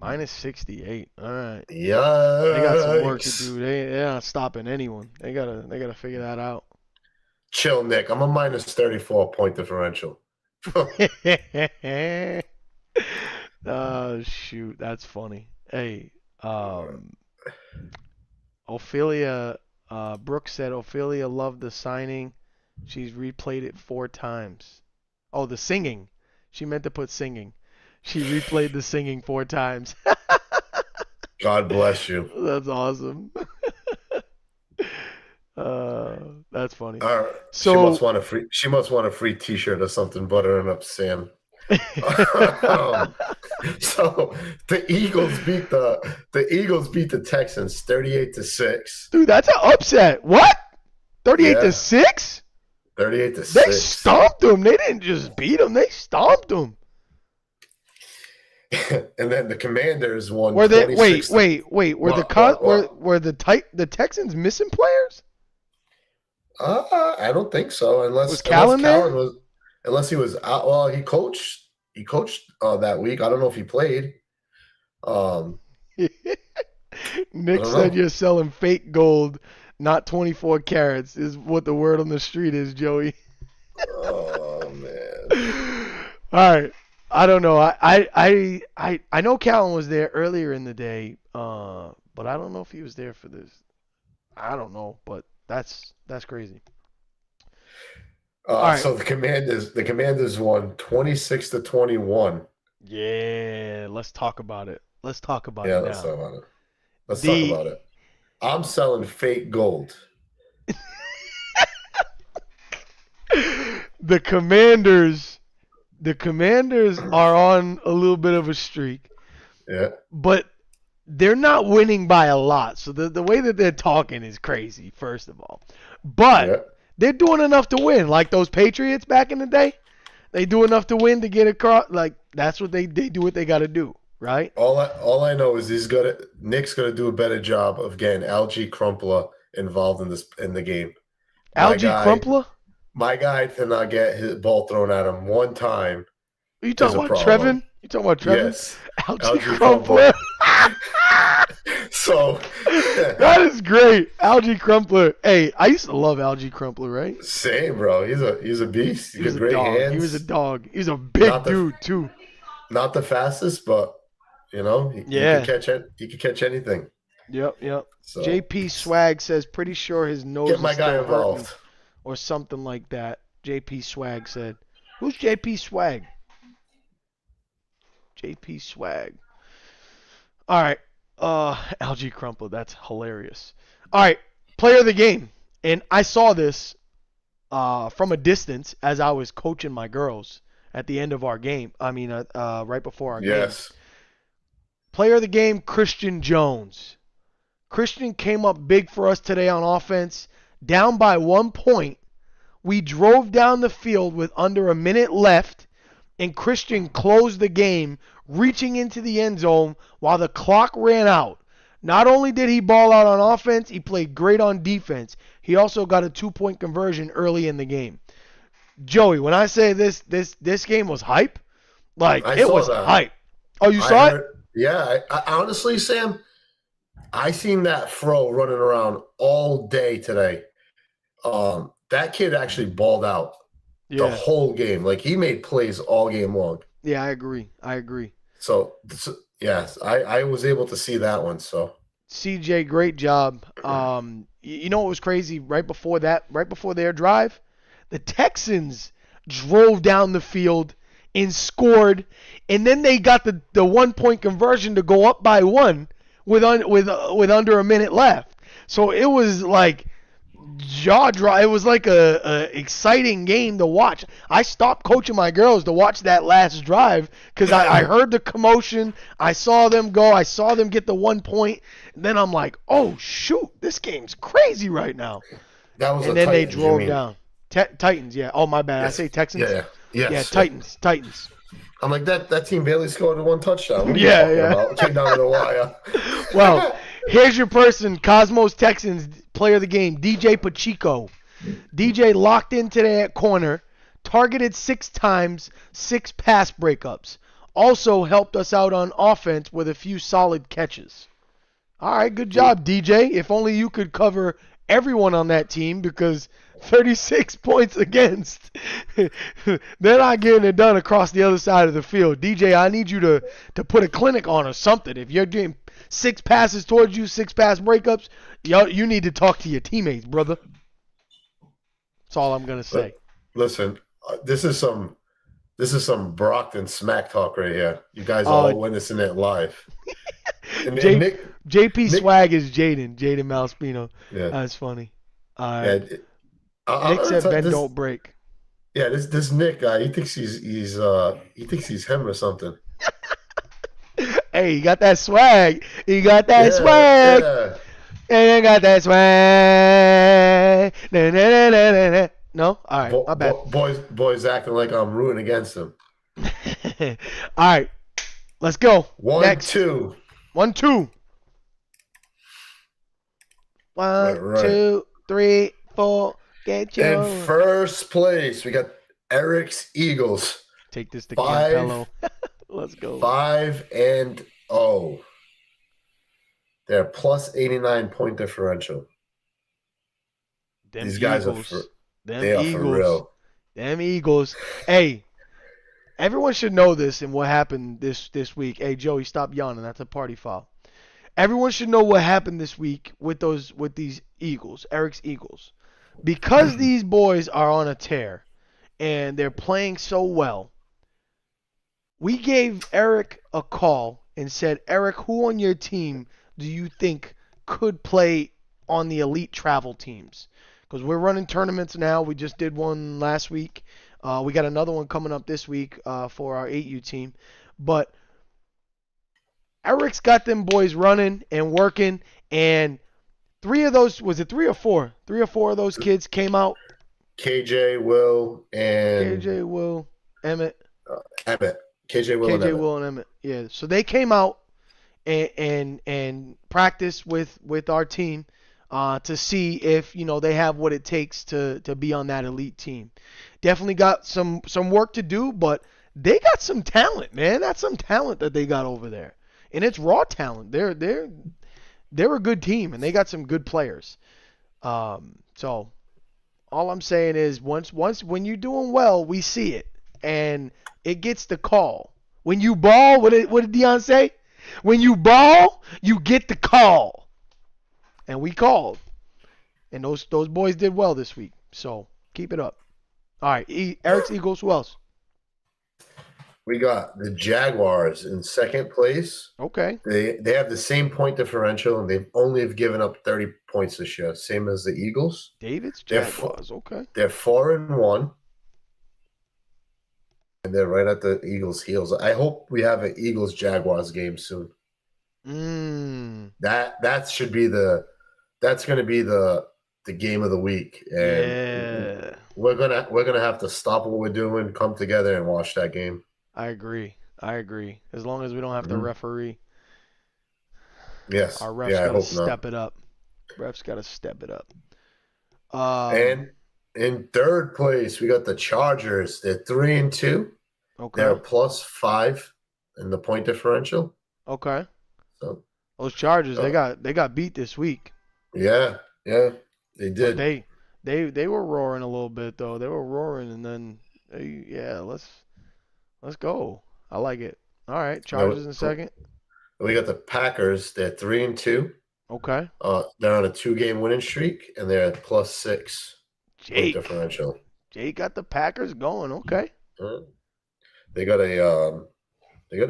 Minus 68. All right. Yeah. They got some work to do. They're not stopping anyone. They gotta figure that out. Chill, Nick. I'm a minus 34 point differential. Oh shoot, that's funny. Hey, Ophelia Brooks said Ophelia loved the signing. She's replayed it 4 times. Oh, the singing. She meant to put singing. She replayed the singing 4 times. God bless you. That's awesome. That's funny. So she must want a free T-shirt or something, buttering up Sam. So the Eagles beat the Texans 38-6. Dude, that's an upset. What? 38-6? 38-6. They stomped them. They didn't just beat them. They stomped them. And then the Commanders won. Were they? Wait. Were the Texans missing players? I don't think so. Unless Callan there? Unless he was out. Well, he coached. He coached that week. I don't know if he played. Nick said you're selling fake gold, not 24 carats, is what the word on the street is, Joey. Oh man. All right. I don't know. I know Callan was there earlier in the day, but I don't know if he was there for this. I don't know, but that's crazy. Right. So the Commanders won 26-21. Yeah, let's talk about it. Let's talk about it. Yeah, let's talk about it. Let's talk about it. I'm selling fake gold. The Commanders are on a little bit of a streak. Yeah. But they're not winning by a lot. So the way that they're talking is crazy, first of all. But They're doing enough to win, like those Patriots back in the day. They do enough to win to get across. Like that's what they do. What they got to do, right? All I know is Nick's gonna do a better job of getting Algie Crumpler involved in the game. Algie Crumpler. My guy cannot get his ball thrown at him one time. Are you talking about Trevin? You talking about Trevin? Yes. Algie Crumpler. So that is great. Algie Crumpler. Hey, I used to love Algie Crumpler, right? Same, bro. He's a beast. He got great hands. He was a dog. He was a big dude too. Not the fastest, but he could catch anything. Yep. So, JP Swag says pretty sure his nose get my guy involved or something like that. JP Swag said. Who's JP Swag? JP Swag. All right. Algie Crumpler. That's hilarious. All right. Player of the game. And I saw this from a distance as I was coaching my girls at the end of our game. I mean, right before our game. Player of the game, Christian Jones. Christian came up big for us today on offense. Down by 1 point. We drove down the field with under a minute left, and Christian closed the game, reaching into the end zone while the clock ran out. Not only did he ball out on offense, he played great on defense. He also got a 2-point conversion early in the game. Joey, when I say this game was hype, like it was hype. Oh, you saw it? Yeah. I honestly, Sam, I seen that fro running around all day today. That kid actually balled out the whole game. Like he made plays all game long. Yeah, I agree. So yes, I was able to see that one. So CJ, great job. You know what was crazy? Right before their drive, the Texans drove down the field and scored, and then they got the 1-point conversion to go up by 1 with under a minute left. So it was like jaw drop. It was like a exciting game to watch. I stopped coaching my girls to watch that last drive because I heard the commotion. I saw them go. I saw them get the 1 point. And then I'm like, oh shoot, this game's crazy right now. That was and then Titans, they drove down. Titans, yeah. Oh my bad. Yes. I say Texans. Yeah. Yes. Yeah. Titans. I'm like that team barely scored 1 touchdown. Yeah. Came down to the wire. Well, here's your person, Cosmos Texans player of the game, DJ Pacheco. DJ locked in today at corner, targeted 6 times, 6 pass breakups. Also helped us out on offense with a few solid catches. All right, good job, DJ. If only you could cover everyone on that team because 36 points against. They're not getting it done across the other side of the field. DJ, I need you to put a clinic on or something. If you're doing 6 passes towards you, 6 pass breakups, you need to talk to your teammates, brother. That's all I'm going to say. Listen, this is some Brockton smack talk right here. You guys are all witnessing it live. JP Swag is Jaden Malaspino. Yeah. That's funny. Nick said Ben don't break. Yeah, this Nick guy, he thinks he's him or something. Hey, he got that swag. He got that swag. Yeah. And I got that swag. No? All right, my bad. Boys acting like I'm rooting against him. All right, let's go. 1, 2. 1, 2. 1, 2, 3, 4. Get your... In first place, we got Eric's Eagles. Take this to Campello. Let's go. 5-0. They're plus 89 point differential. These guys are for real. Them Eagles. Hey, everyone should know this and what happened this week. Hey, Joey, stop yawning. That's a party foul. Everyone should know what happened this week with these Eagles, Eric's Eagles. Because these boys are on a tear and they're playing so well, we gave Eric a call and said, Eric, who on your team do you think could play on the elite travel teams? Because we're running tournaments now. We just did one last week. We got another one coming up this week for our 8U team. But Eric's got them boys running and working, and 3 of those, was it 3 or 4? 3 or 4 of those kids came out KJ, Will, and KJ, Will, Emmett. Emmett. KJ, Will, and KJ, Emmett. Will, and Emmett. Yeah. So they came out and practiced with our team to see if they have what it takes to be on that elite team. Definitely got some work to do, but they got some talent, man. That's some talent that they got over there, and it's raw talent. They're a good team, and they got some good players. So all I'm saying is once when you're doing well, we see it, and it gets the call. When you ball, what did Deion say? When you ball, you get the call, and we called, and those boys did well this week. So keep it up. All right, Eric's Eagles. Who else? We got the Jaguars in second place. Okay. They have the same point differential, and they've only have given up 30 points this year, same as the Eagles. David's Jaguars. Okay. They're 4-1, and they're right at the Eagles' heels. I hope we have an Eagles Jaguars game soon. That should be that's going to be the game of the week, and we're gonna have to stop what we're doing, come together, and watch that game. I agree. As long as we don't have to referee. Yes. Our refs got to step it up. Refs got to step it up. And in third place, we got the Chargers. They're 3-2. Okay. They're +5 in the point differential. Okay. So those Chargers, they got beat this week. Yeah, they did. But they were roaring a little bit though. They were roaring, and then let's go. I like it. All right, Chargers in second. We got the Packers. They're 3-2. Okay. They're on a 2-game winning streak, and they're at +6 Jake differential. Jake got the Packers going. Okay. They got a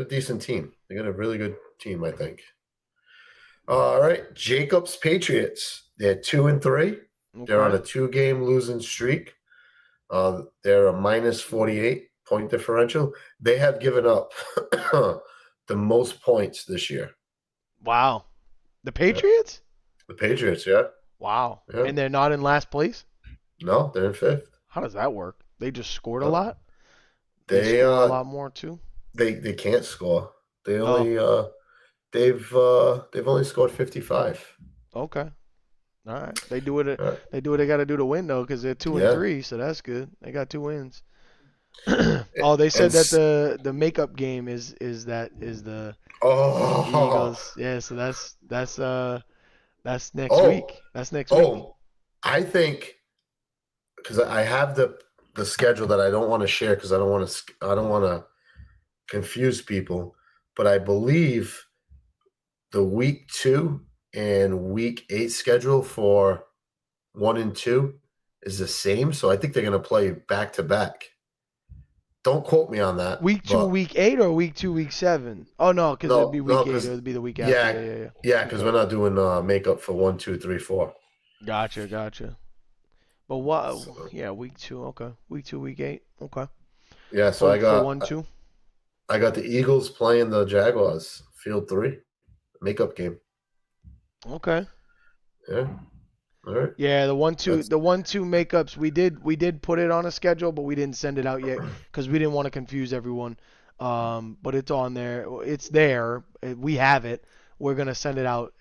decent team. They got a really good team, I think. All right, Jacobs Patriots. They're 2-3. Okay. They're on a 2-game losing streak. They're a -48 point differential. They have given up the most points this year. Wow. The Patriots? The Patriots, yeah. Wow. Yeah. And they're not in last place? No, they're in 5th. How does that work? They just scored a lot? They scored a lot more too? They can't score. They only they've only scored 55. Okay. All right. They do what they got to do to win though, because they're 2-3, so that's good. They got 2 wins. They said that the makeup game is the Eagles. Yeah, so that's next week. That's next week. I think because I have the schedule that I don't want to share because I don't want to confuse people, but I believe the week 2 and week 8 schedule for 1 and 2 is the same, so I think they're going to play back to back. Don't quote me on that. Week 2, week 8, or week 2, week 7? Oh no, because it'd be week 8. It would be the week after. Yeah, because we're not doing makeup for 1, 2, 3, 4. Gotcha. But what? Yeah, week 2. Okay, week 2, week 8. Okay. Yeah, so I got 1, 2. I got the Eagles playing the Jaguars. Field 3, makeup game. Okay. Yeah. All right. Yeah, the 1-2 makeups we did put it on a schedule, but we didn't send it out yet because we didn't want to confuse everyone. But it's on there. It's there. We have it. We're gonna send it out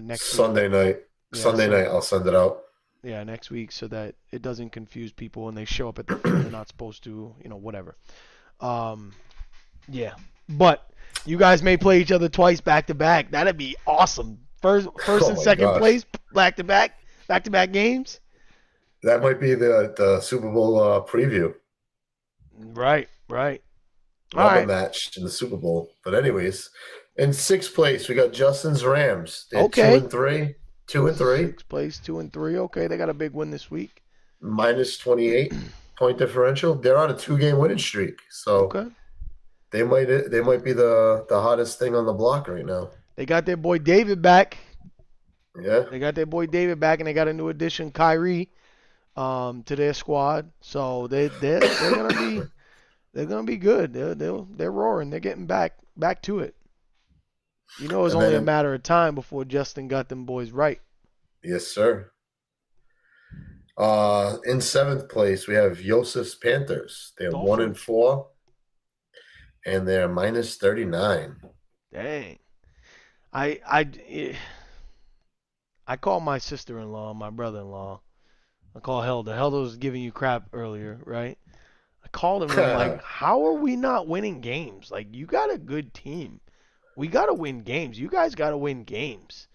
next Sunday night. Yeah, Sunday night I'll send it out. Yeah, next week so that it doesn't confuse people and they show up at the field they're not supposed to, whatever. Yeah. But you guys may play each other twice back to back. That'd be awesome. First and second place back to back games. That might be the Super Bowl preview. Right. Rubber match in the Super Bowl. But anyways, in 6th place we got Justin's Rams. They're 2-3. 2-3. 6th place, 2-3. Okay, they got a big win this week. -28 point differential. They're on a 2-game winning streak. So they might be the hottest thing on the block right now. They got their boy David back. Yeah. They got their boy David back, and they got a new addition, Kyrie, to their squad. So they're gonna be good. They're roaring. They're getting back to it. It was only a matter of time before Justin got them boys right. Yes, sir. In seventh place, we have Joseph's Panthers. They're Dolphins. 1-4, and they're minus 39. Dang. I I called my sister-in-law, my brother-in-law. I called Helda. Helda was giving you crap earlier, right? I called him and I'm like, how are we not winning games? Like, you got a good team. We got to win games. You guys got to win games.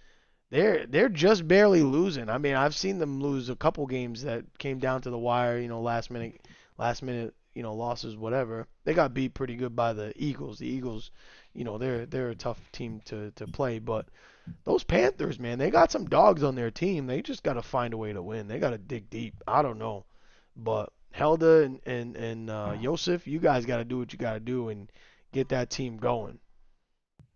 They're just barely losing. I mean, I've seen them lose a couple games that came down to the wire, last minute, losses, whatever. They got beat pretty good by the Eagles. The Eagles, they're a tough team to play, but those Panthers, man, they got some dogs on their team. They just got to find a way to win. They got to dig deep. I don't know, but Helda and Yosef, you guys got to do what you got to do and get that team going.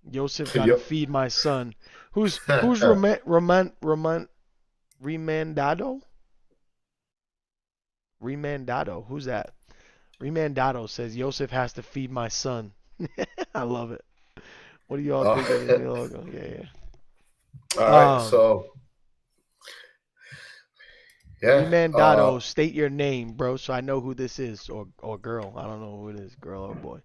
Yosef got to feed my son. Who's Remandado? Remandado. Who's that? Remandado says Yosef has to feed my son. I love it. What do y'all think of the new logo? Yeah. All right, so yeah. Remandado, state your name, bro, so I know who this is, or girl. I don't know who it is, girl or boy.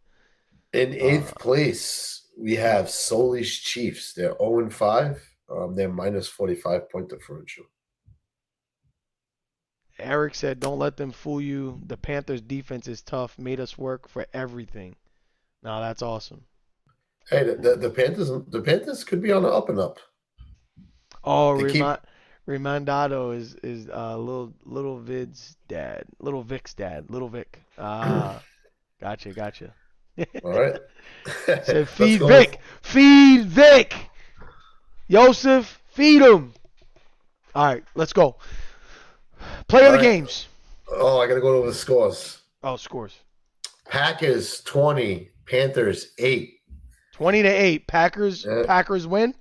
In eighth place, we have Solis Chiefs. They're 0-5. They're minus 45-point differential. Eric said, "Don't let them fool you. The Panthers' defense is tough. Made us work for everything." Now that's awesome. Hey, the Panthers could be on the up and up. Oh, Remandado is little Vid's dad, little Vic's dad, little Vic. Gotcha. All right. Said feed Vic. Yosef, feed him. All right, let's go. Player of the games. Oh, I gotta go over the scores. Oh, scores. Packers 20, Panthers 8. 20-8. Packers win.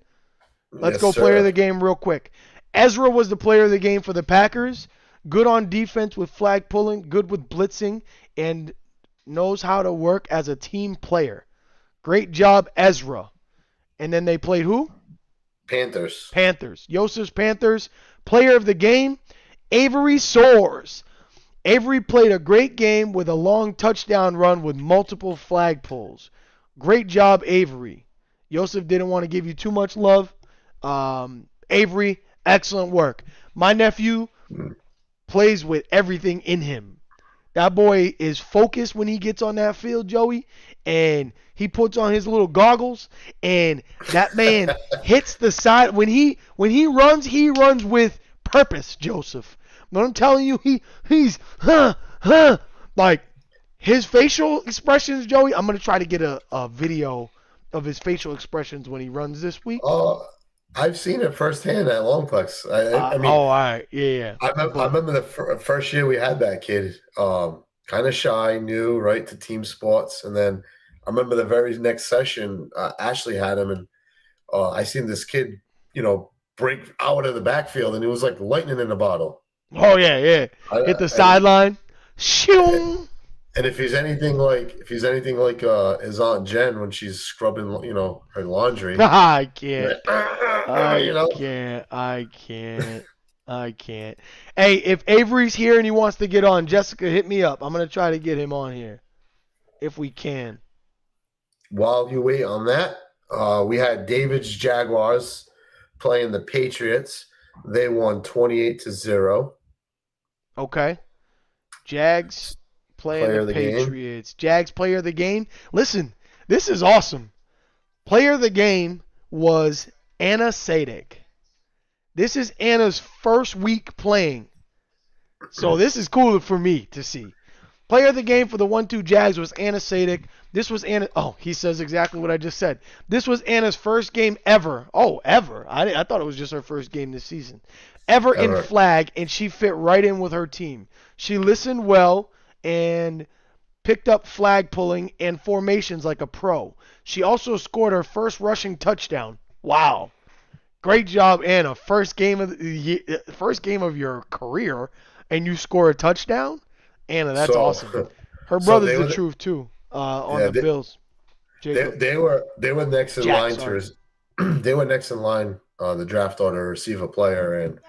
Let's go player of the game real quick. Ezra was the player of the game for the Packers. Good on defense with flag pulling, good with blitzing, and knows how to work as a team player. Great job, Ezra. And then they played who? Panthers. Yosef's Panthers. Player of the game, Avery Soares. Avery played a great game with a long touchdown run with multiple flag pulls. Great job, Avery. Yosef didn't want to give you too much love. Avery, excellent work. My nephew plays with everything in him. That boy is focused when he gets on that field, Joey, and he puts on his little goggles, and that man hits the side. When he runs with purpose, Joseph. But I'm telling you, he's like his facial expressions, Joey. I'm gonna try to get a video of his facial expressions when he runs this week. Oh, I've seen it firsthand at Longplex. I mean, all right, yeah. I remember the first year we had that kid, kind of shy, new, right, to team sports. And then I remember the very next session, Ashley had him, and I seen this kid, break out of the backfield, and it was like lightning in a bottle. Oh, yeah. Hit the sideline. Shoo! And if he's anything like his Aunt Jen when she's scrubbing, her laundry. I can't. I can't. Hey, if Avery's here and he wants to get on, Jessica, hit me up. I'm gonna try to get him on here, if we can. While you wait on that, we had David's Jaguars playing the Patriots. They won 28-0. Okay. Jags playing the Patriots. Jags player of the game. Listen, this is awesome. Player of the game was Anna Sadek. This is Anna's first week playing. So this is cool for me to see. Player of the game for the 1-2 Jags was Anna Sadek. This was Anna. Oh, he says exactly what I just said. This was Anna's first game ever. Oh, ever. I thought it was just her first game this season. Ever in flag, and she fit right in with her team. She listened well and picked up flag pulling and formations like a pro. She also scored her first rushing touchdown. Wow. Great job, Anna. First game of your career, and you score a touchdown? Anna, that's awesome. Her brother's the truth too. On the Bills. They were next in line. They were next in line. The draft order to receive a player, and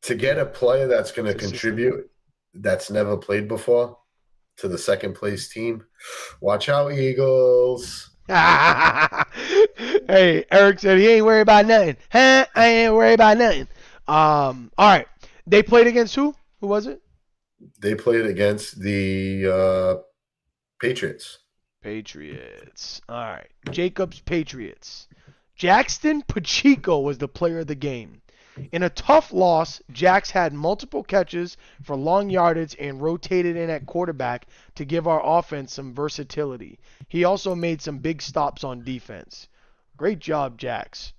to get a player that's going to contribute that's never played before to the second place team, watch out, Eagles. Hey, Eric said he ain't worried about nothing. Huh? I ain't worried about nothing. All right. They played against who? Who was it? They played against the Patriots. Patriots. All right. Jacobs Patriots. Jackson Pacheco was the player of the game. In a tough loss, Jax had multiple catches for long yardage and rotated in at quarterback to give our offense some versatility. He also made some big stops on defense. Great job, Jax.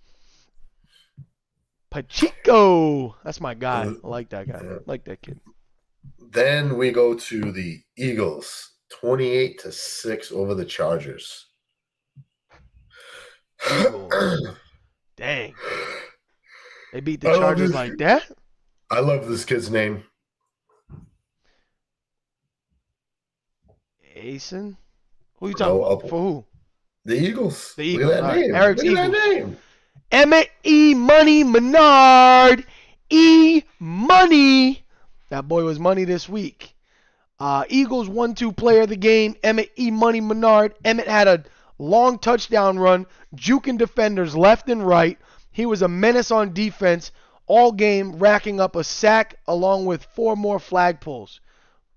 Pacheco. That's my guy. I like that guy. I like that kid. Then we go to the Eagles. 28-6 over the Chargers. Eagles. Dang. They beat the Chargers like that? I love this kid's name. Asen? Who you talking about? For who? The Eagles. The Eagles. Look at that name. Eric's Look at Eagles. that name. Emmett E. Money Menard. E. Money. That boy was money this week. Eagles 1-2 player of the game. Emmett E. Money Menard. Emmett had a long touchdown run, juking defenders left and right. He was a menace on defense all game, racking up a sack along with 4 more flag pulls.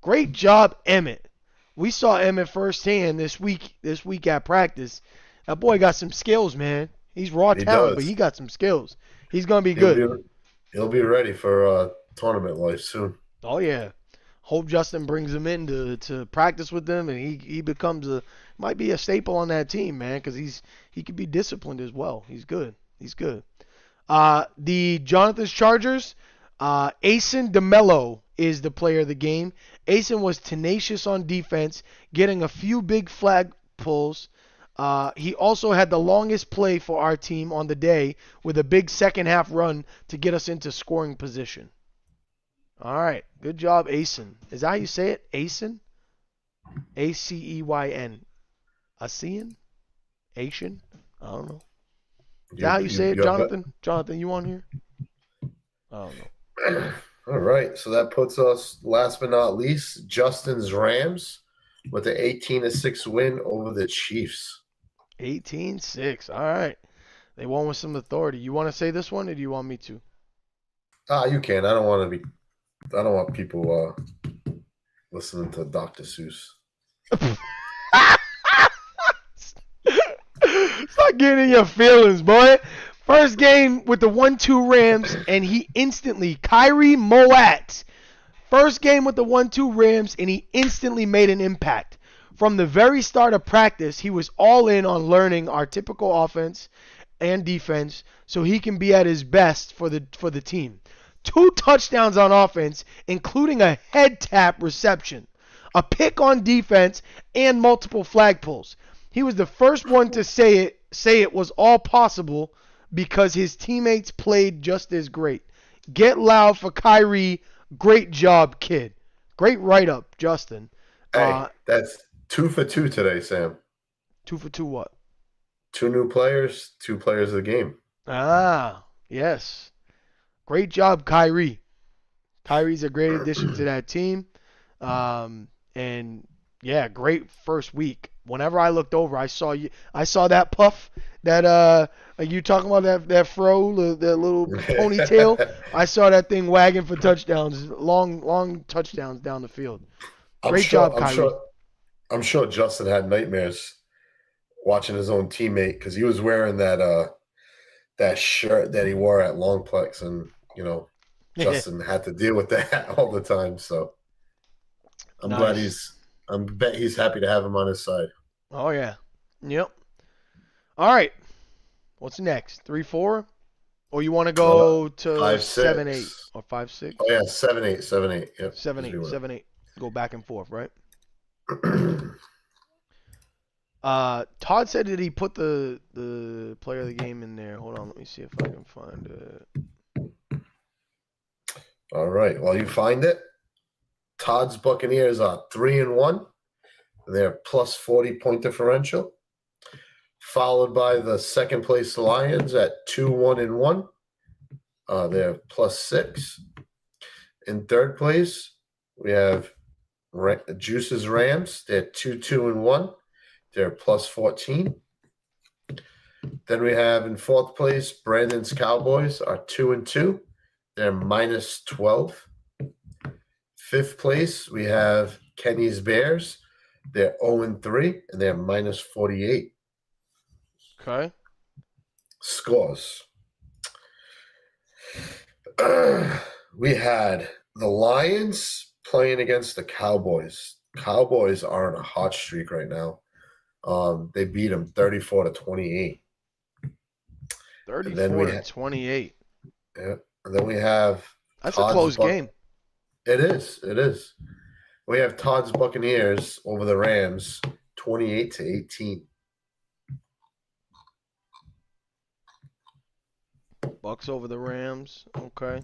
Great job, Emmett. We saw Emmett firsthand this week at practice. That boy got some skills, man. He's raw talent, but he got some skills. He's going to be good. He'll be ready for tournament life soon. Oh, yeah. Hope Justin brings him in to practice with them, and he becomes might be a staple on that team, man, because he could be disciplined as well. He's good. He's good. The Jonathan's Chargers, Asen DeMello is the player of the game. Asen was tenacious on defense, getting a few big flag pulls. He also had the longest play for our team on the day with a big second half run to get us into scoring position. All right. Good job, Asen. Is that how you say it? Asen? A-C-E-Y-N. Asian? Asian? I don't know. Is that how you say it, Jonathan? Jonathan, you on here? I don't know. All right. So that puts us, last but not least, Justin's Rams with an 18-6 win over the Chiefs. 18-6. All right. They won with some authority. You want to say this one, or do you want me to? You can. I don't want people listening to Dr. Seuss. Stop getting in your feelings, boy. First game with the 1-2 Rams, and he instantly, Kyrie Moat. First game with the 1-2 Rams, and he instantly made an impact. From the very start of practice, he was all in on learning our typical offense and defense so he can be at his best for the team. 2 touchdowns on offense, including a head tap reception, a pick on defense, and multiple flag pulls. He was the first one to say it was all possible because his teammates played just as great. Get loud for Kyrie. Great job, kid. Great write-up, Justin. Hey, that's 2 for 2 today, Sam. 2 for 2 what? 2 new players, 2 players of the game. Yes. Great job, Kyrie. Kyrie's a great addition to that team. And yeah, great first week. Whenever I looked over, I saw that puff, that you talking about that fro, that little ponytail. I saw that thing wagging for touchdowns, long touchdowns down the field. Great job, Kyrie. I'm sure Justin had nightmares watching his own teammate because he was wearing that shirt that he wore at Longplex, and Justin had to deal with that all the time. So I'm glad I bet he's happy to have him on his side. Oh yeah, yep. All right, what's next? 3-4, or you want to go to 5-7-8 or 5-6? Oh yeah, 7-8, 7-8. Yep. 7-8, 7-8. Go back and forth, right? Todd said that he put the player of the game in there. Hold on, let me see if I can find it. All right, while you find it, Todd's Buccaneers are 3-1. They're plus 40 point differential. Followed by the second place Lions at 2-1-1. They're plus 6. In third place, we have Juice's Rams. They're 2-2-1. They're plus 14. Then we have in fourth place, Brandon's Cowboys are 2-2. They're minus 12. Fifth place, we have Kenny's Bears. They're 0-3, and they're minus 48. Okay. Scores. We had the Lions playing against the Cowboys. Cowboys are on a hot streak right now. They beat them 34-28. 34-28. Yeah. And then we have That's a close game. It is. It is. We have Todd's Buccaneers over the Rams, 28-18. Bucks over the Rams. Okay.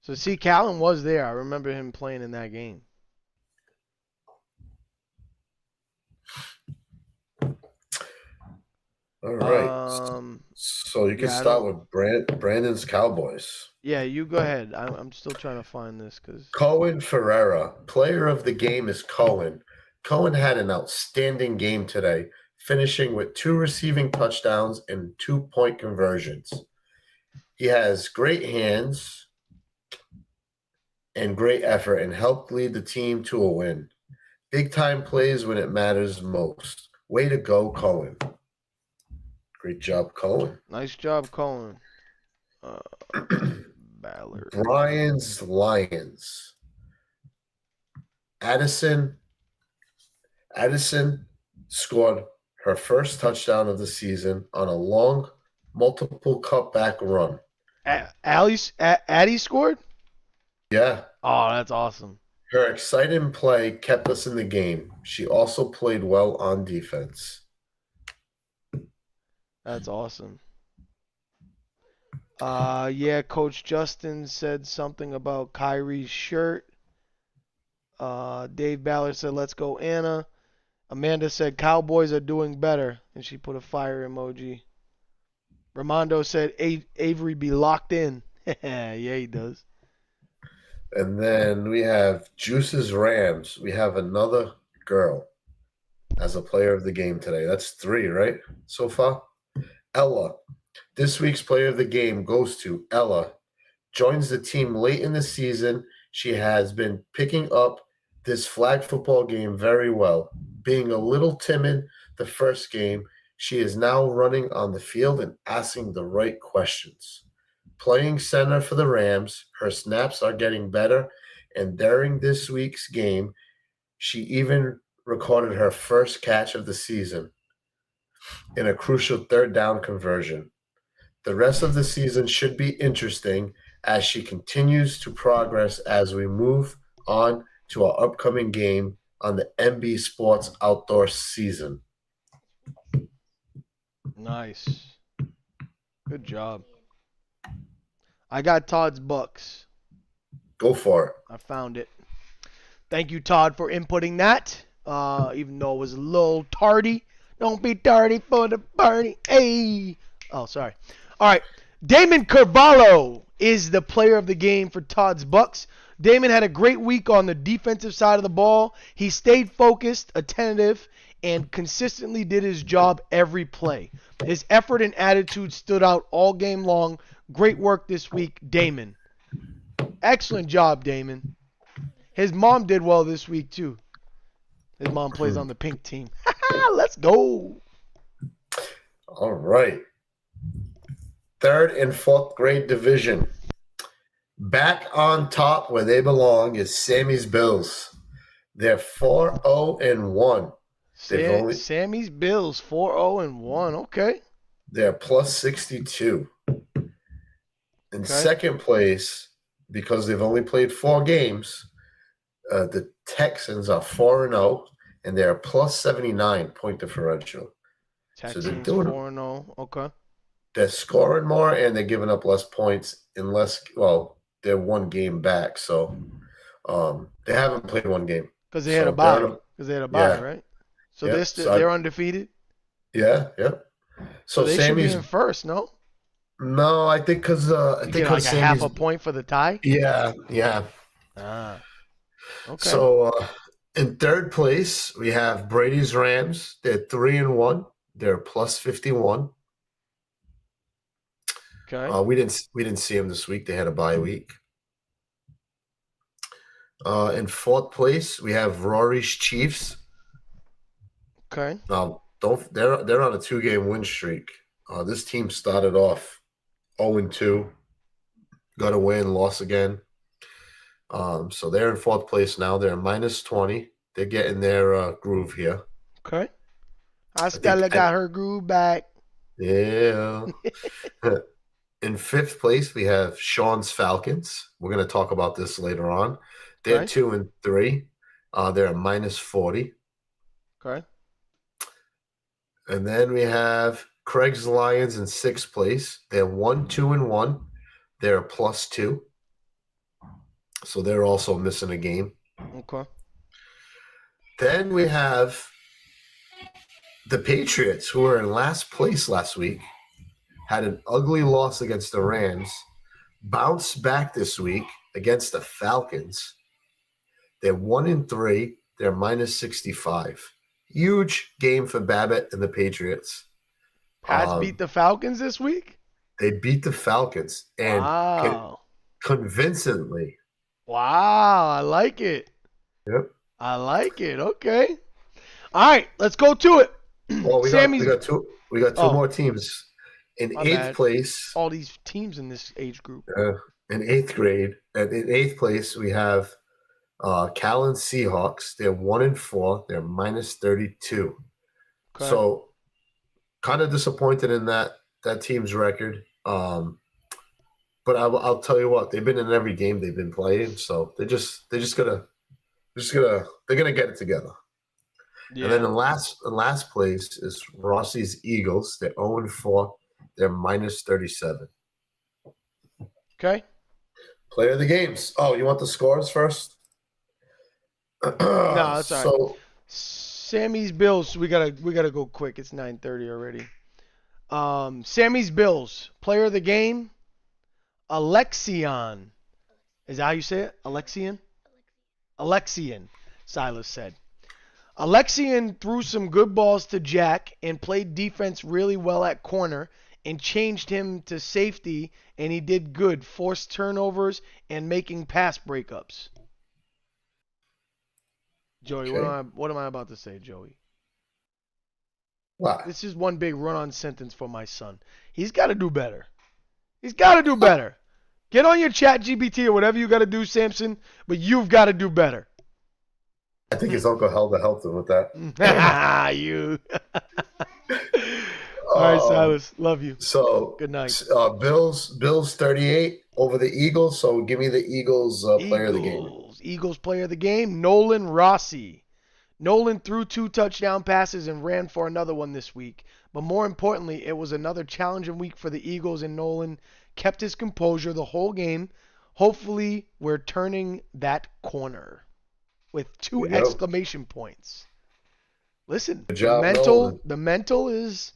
So, see, Callan was there. I remember him playing in that game. All right. So you can start with Brandon's Cowboys. Yeah, you go ahead. I'm still trying to find this because Cohen Ferreira, player of the game is Cohen. Cohen had an outstanding game today, finishing with 2 receiving touchdowns and 2-point conversions. He has great hands and great effort and helped lead the team to a win. Big time plays when it matters most. Way to go, Cohen. Great job, Cohen. Nice job, Cohen. Ballard. Brian's Lions. Addison scored her first touchdown of the season on a long, multiple cutback run. Addie scored? Yeah. Oh, that's awesome. Her exciting play kept us in the game. She also played well on defense. That's awesome. Yeah, Coach Justin said something about Kyrie's shirt. Dave Ballard said, let's go, Anna. Amanda said, Cowboys are doing better. And she put a fire emoji. Ramondo said, Avery be locked in. Yeah, he does. And then we have Juice's Rams. We have another girl as a player of the game today. That's 3, right, so far? Ella. This week's player of the game goes to Ella. Joins the team late in the season. She has been picking up this flag football game very well. Being a little timid the first game, she is now running on the field and asking the right questions. Playing center for the Rams, her snaps are getting better, and during this week's game, she even recorded her first catch of the season in a crucial 3rd down conversion. The rest of the season should be interesting as she continues to progress as we move on to our upcoming game on the MB Sports Outdoor season. Nice. Good job. I got Todd's Bucks. Go for it. I found it. Thank you, Todd, for inputting that. Even though it was a little tardy. Don't be tardy for the party. Hey. Oh, sorry. All right. Damon Carvalho is the player of the game for Todd's Bucks. Damon had a great week on the defensive side of the ball. He stayed focused, attentive, and consistently did his job every play. His effort and attitude stood out all game long. Great work this week, Damon. Excellent job, Damon. His mom did well this week, too. His mom plays on the pink team. Let's go. All right. 3rd and 4th grade division. Back on top where they belong is Sammy's Bills. They're 4-0-1. Sammy's Bills 4-0-1. Okay. They're plus 62. In second place, because they've only played 4 games, the Texans are 4-0, and they're plus 79 point differential. Texans 4-0. Okay. They're scoring more, and they're giving up less points they're 1 game back. So they haven't played 1 game. Because they had a bye. Right? So they're undefeated? Yeah. So they should be in first, no? No, I think because You get like a half Sammy's. a point for the tie? Yeah, yeah. Ah, okay. So in third place we have Brady's Rams. They're 3-1. They're plus 51. Okay. We didn't see them this week. They had a bye week. In fourth place we have Rory's Chiefs. Okay. Don't they're on a 2-game win streak. This team started off 0-2, got a win, lost again. So they're in fourth place now. They're minus 20. They're getting their groove here. Okay. think, Stella I, got her groove back. yeah. In fifth place, we have Sean's Falcons. We're going to talk about this later on. They're Okay. 2-3. They're at minus 40. Okay. And then we have Craig's Lions in sixth place. They're 1-2-1. They're a plus 2. So they're also missing a game. Okay. Then we have the Patriots, who were in last place last week, had an ugly loss against the Rams, bounced back this week against the Falcons. They're 1-3. They're minus 65. Huge game for Babbitt and the Patriots. Pats beat the Falcons this week? They beat the Falcons and Wow. convincingly. Wow. I like it. Yep. I like it. Okay. All right. Let's go to it. Well, we got two more teams. In eighth place. All these teams in this age group. In eighth grade. And in eighth place, we have Cal and Seahawks. They're 1-4. They're minus 32. Okay. So kind of disappointed in that team's record. But I'll tell you what, they've been in every game they've been playing, so they're gonna get it together. Yeah. And then in last place is Rossi's Eagles. They're 0-4. They're minus 37. Okay. Player of the games. Oh, you want the scores first? No, that's all right. Sammy's Bills. We gotta go quick. It's 9:30 already. Sammy's Bills. Player of the game. Alexion. Is that how you say it? Alexion? Alexion, Silas said. Alexion threw some good balls to Jack and played defense really well at corner and changed him to safety, and he did good. Forced turnovers and making pass breakups. Joey, okay. What am I about to say, Joey? What? This is one big run-on sentence for my son. He's got to do better. He's got to do better. Get on your ChatGPT or whatever you got to do, Samson, but you've got to do better. I think his Uncle Helga helped him with that. You. All right, Silas. Love you. So good night. Bills 38 over the Eagles. So give me the Eagles player of the game. Eagles player of the game, Nolan Rossi. Nolan threw 2 touchdown passes and ran for another one this week. But more importantly, it was another challenging week for the Eagles, and Nolan kept his composure the whole game. Hopefully, we're turning that corner with 2 exclamation points. Listen, the mental is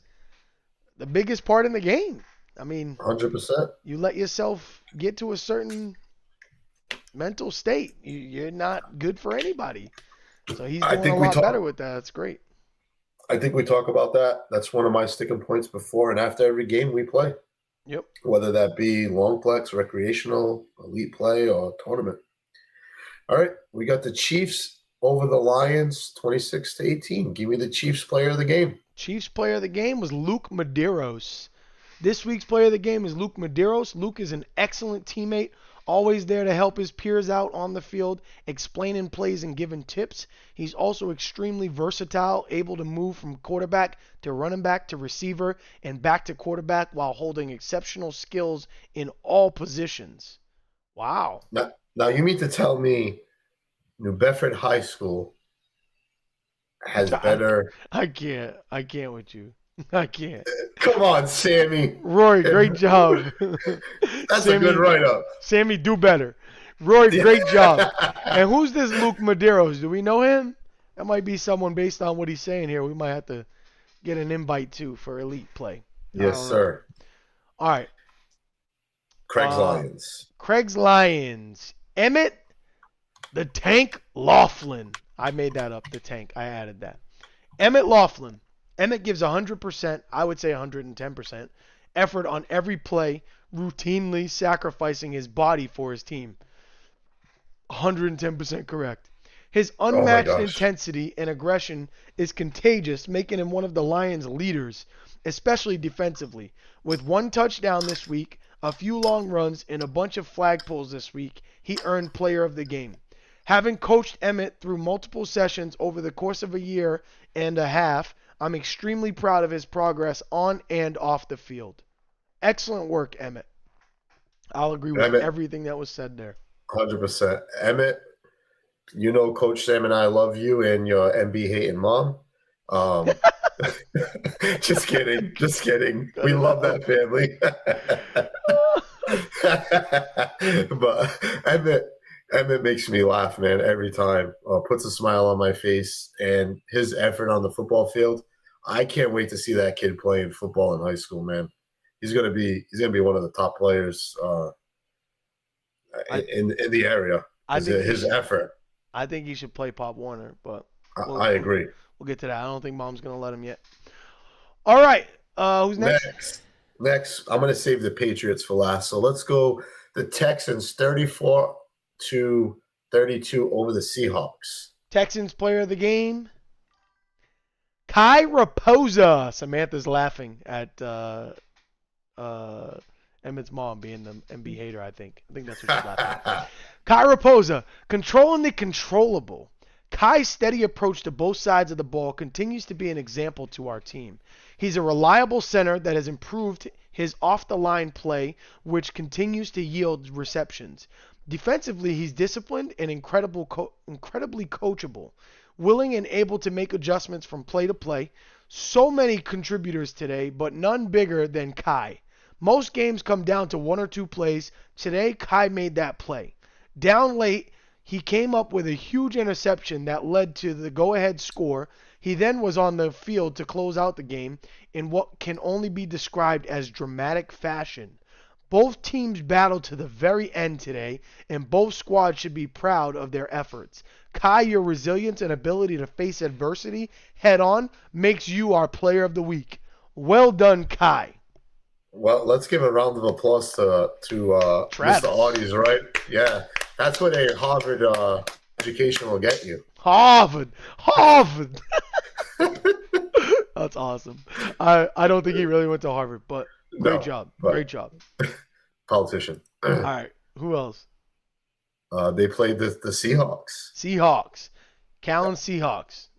the biggest part in the game. I mean, 100%. You let yourself get to a certain mental state, you're not good for anybody. So he's doing a lot better with that. That's great. I think we talk about that. That's one of my sticking points before and after every game we play. Yep. Whether that be Longplex, recreational, elite play, or tournament. All right, we got the Chiefs over the Lions, 26-18. Give me the Chiefs player of the game. Chiefs player of the game was Luke Medeiros. This week's player of the game is Luke Medeiros. Luke is an excellent teammate, always there to help his peers out on the field, explaining plays and giving tips. He's also extremely versatile, able to move from quarterback to running back to receiver and back to quarterback while holding exceptional skills in all positions. Wow. Now you mean to tell me New Bedford High School has better... I can't with you. I can't. Come on, Sammy. Roy, great job. That's Sammy, a good write-up. Sammy, do better. Roy, great job. And who's this Luke Medeiros? Do we know him? That might be someone based on what he's saying here. We might have to get an invite to for elite play. Yes, sir. All right. Craig's Lions. Craig's Lions. Emmett the Tank Laughlin. I made that up, the Tank. I added that. Emmett Laughlin. Emmett gives 100%, I would say 110%, effort on every play, routinely sacrificing his body for his team. 110% correct. His unmatched intensity and aggression is contagious, making him one of the Lions' leaders, especially defensively. With 1 touchdown this week, a few long runs, and a bunch of flag pulls this week, he earned Player of the Game. Having coached Emmett through multiple sessions over the course of a year and a half, I'm extremely proud of his progress on and off the field. Excellent work, Emmett. I'll agree with everything that was said there. 100%. Emmett, you know Coach Sam and I love you and your MB hating mom. Just kidding. Just kidding. We love that family. But Emmett makes me laugh, man, every time. Puts a smile on my face, and his effort on the football field. I can't wait to see that kid playing football in high school, man. He's gonna be one of the top players in the area. His effort. I think he should play Pop Warner, but I agree. We'll get to that. I don't think Mom's gonna let him yet. All right, who's next? Next, I'm gonna save the Patriots for last. So let's go. The Texans 34-32 over the Seahawks. Texans player of the game. Kai Raposa. Samantha's laughing at Emmett's mom being the MB hater, I think. I think that's what she's laughing at. Kai Raposa, controlling the controllable. Kai's steady approach to both sides of the ball continues to be an example to our team. He's a reliable center that has improved his off-the-line play, which continues to yield receptions. Defensively, he's disciplined and incredibly coachable, willing and able to make adjustments from play to play. So many contributors today, but none bigger than Kai. Most games come down to 1 or 2 plays. Today, Kai made that play. Down late, he came up with a huge interception that led to the go-ahead score. He then was on the field to close out the game in what can only be described as dramatic fashion. Both teams battled to the very end today, and both squads should be proud of their efforts. Kai, your resilience and ability to face adversity head-on makes you our player of the week. Well done, Kai. Well, let's give a round of applause to Mr. Audie's, right? Yeah, that's what a Harvard education will get you. Harvard. That's awesome. I don't think he really went to Harvard, but great job. Politician. All right, who else? They played the Seahawks. Seahawks. Callan Seahawks.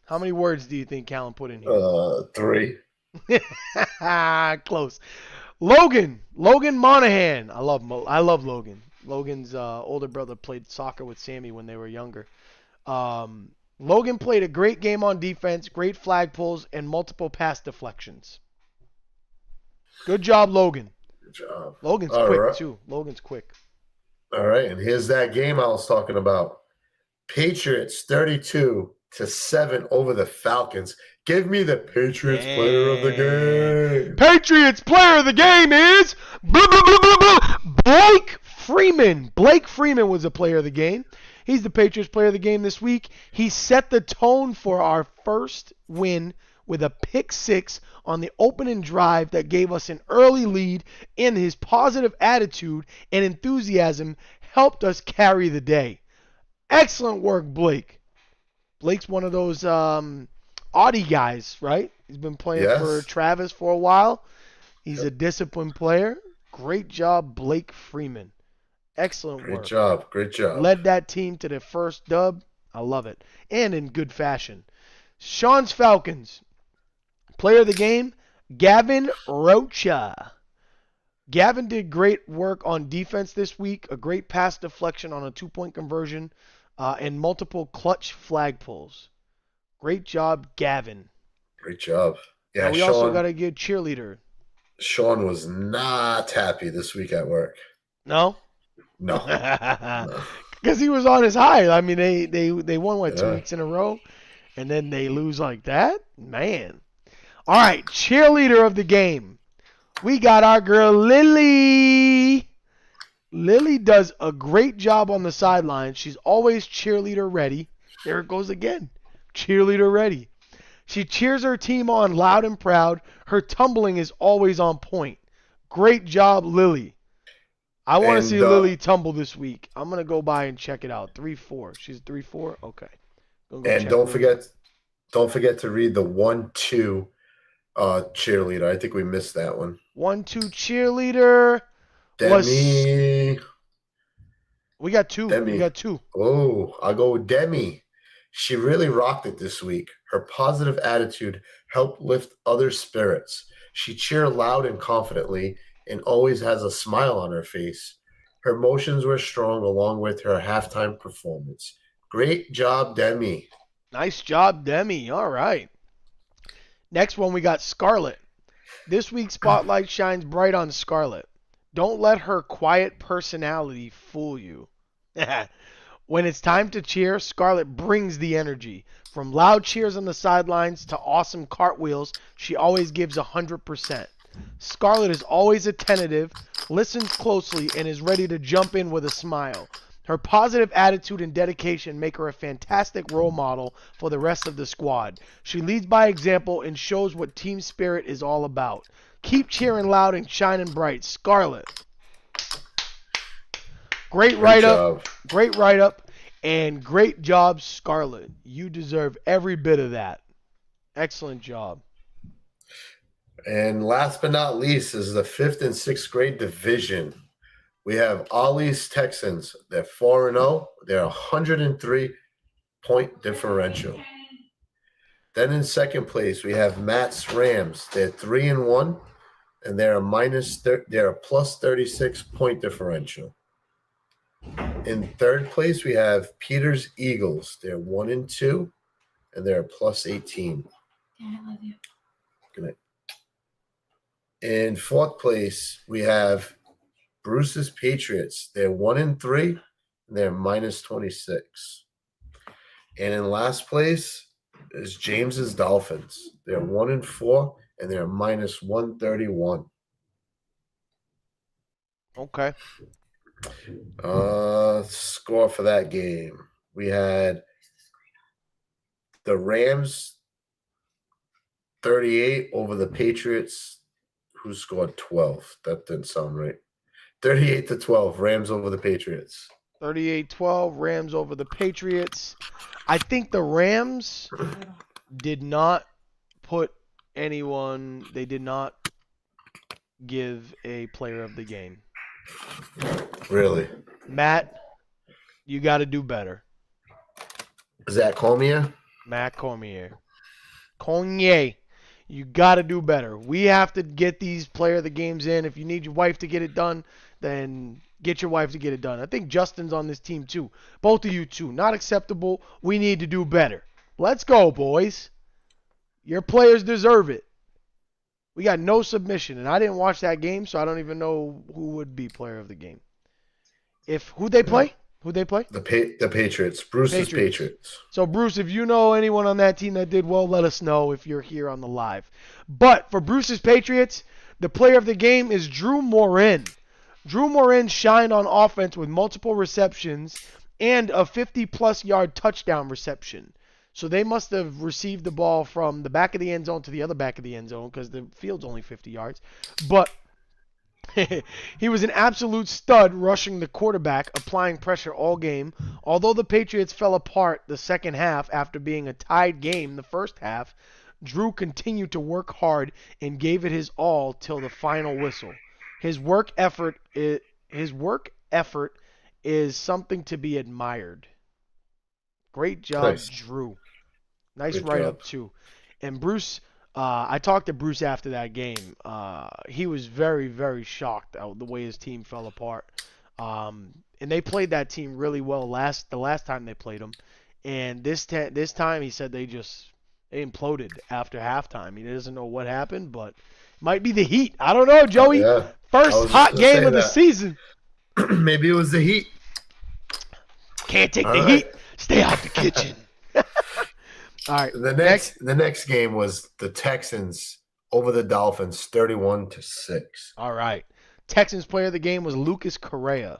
How many words do you think Callan put in here? 3. Close. Logan Monahan. I love Logan. Logan's older brother played soccer with Sammy when they were younger. Logan played a great game on defense, great flag pulls, and multiple pass deflections. Good job, Logan. Good job. Logan's quick, too. Logan's quick. All right, and here's that game I was talking about. Patriots 32-7 over the Falcons. Give me the Patriots player of the game. Patriots player of the game is Blake Freeman. Blake Freeman was the player of the game. He's the Patriots player of the game this week. He set the tone for our first win with a pick 6 on the opening drive that gave us an early lead, and his positive attitude and enthusiasm helped us carry the day. Excellent work, Blake. Blake's one of those Audi guys, right? He's been playing for Travis for a while. He's a disciplined player. Great job, Blake Freeman. Excellent work. Great job. Led that team to the first dub. I love it. And in good fashion. Sean's Falcons. Player of the game, Gavin Rocha. Gavin did great work on defense this week. A great pass deflection on a 2-point conversion. And multiple clutch flag pulls. Great job, Gavin. Great job. Yeah, and we also got a good cheerleader. Sean was not happy this week at work. No? No. Because he was on his high. I mean, they won, 2 weeks in a row? And then they lose like that? Man. All right, cheerleader of the game. We got our girl, Lily. Lily does a great job on the sidelines. She's always cheerleader ready. There it goes again. Cheerleader ready. She cheers her team on loud and proud. Her tumbling is always on point. Great job, Lily. I want to see And Lily tumble this week. I'm going to go by and check it out. 3-4. She's 3-4? Okay. and don't forget to read the 1-2 cheerleader. I think we missed that one. 1-2 cheerleader. Demi. We got two. Demi. We got two. Oh, I'll go with Demi. She really rocked it this week. Her positive attitude helped lift other spirits. She cheered loud and confidently and always has a smile on her face. Her emotions were strong along with her halftime performance. Great job, Demi. Nice job, Demi. All right. Next one, we got Scarlett. This week's spotlight shines bright on Scarlett. Don't let her quiet personality fool you. When it's time to cheer, Scarlett brings the energy. From loud cheers on the sidelines to awesome cartwheels, she always gives 100%. Scarlett is always attentive, listens closely, and is ready to jump in with a smile. Her positive attitude and dedication make her a fantastic role model for the rest of the squad. She leads by example and shows what team spirit is all about. Keep cheering loud and shining bright. Scarlett. Great write-up. Great write-up. And great job, Scarlett. You deserve every bit of that. Excellent job. And last but not least is the 5th and 6th grade division. We have Ollie's Texans. They're 4-0. They're 103-point differential. Then in second place, we have Matt's Rams. They're 3-1, and they're a plus 36-point differential. In third place, we have Peter's Eagles. They're 1-2, and they're a plus 18. I love you. Good night. In fourth place, we have Bruce's Patriots. They're 1-3, and they're minus 26. And in last place is James's Dolphins. They're 1-4, and they're minus 131. Okay. Score for that game. We had the Rams 38 over the Patriots, who scored 12. That didn't sound right. 38-12, Rams over the Patriots. 38-12, Rams over the Patriots. I think the Rams did not put anyone, they did not give a player of the game. Really? Matt, you got to do better. Zach Cormier? Matt Cormier. Cormier. You got to do better. We have to get these player of the games in. If you need your wife to get it done, then get your wife to get it done. I think Justin's on this team too. Both of you too. Not acceptable. We need to do better. Let's go, boys. Your players deserve it. We got no submission, and I didn't watch that game, so I don't even know who would be player of the game. Who'd they play? Who'd they play? The Patriots. Bruce's Patriots. So, Bruce, if you know anyone on that team that did well, let us know if you're here on the live. But for Bruce's Patriots, the player of the game is Drew Morin. Drew Morin shined on offense with multiple receptions and a 50-plus yard touchdown reception. So they must have received the ball from the back of the end zone to the other back of the end zone because the field's only 50 yards. But he was an absolute stud rushing the quarterback, applying pressure all game. Although the Patriots fell apart the second half after being a tied game the first half, Drew continued to work hard and gave it his all till the final whistle. His work effort is something to be admired. Great job, nice. Drew. Nice write-up, too. And Bruce, I talked to Bruce after that game. He was very, very shocked at the way his team fell apart. And they played that team really well the last time they played them. And this time he said they imploded after halftime. He doesn't know what happened, but it might be the heat. I don't know, Joey. Yeah. First hot game of the season. Maybe it was the heat. Can't take the heat. Stay out the kitchen. All right. The next game was the Texans over the Dolphins, 31-6. All right. Texans player of the game was Lucas Correa.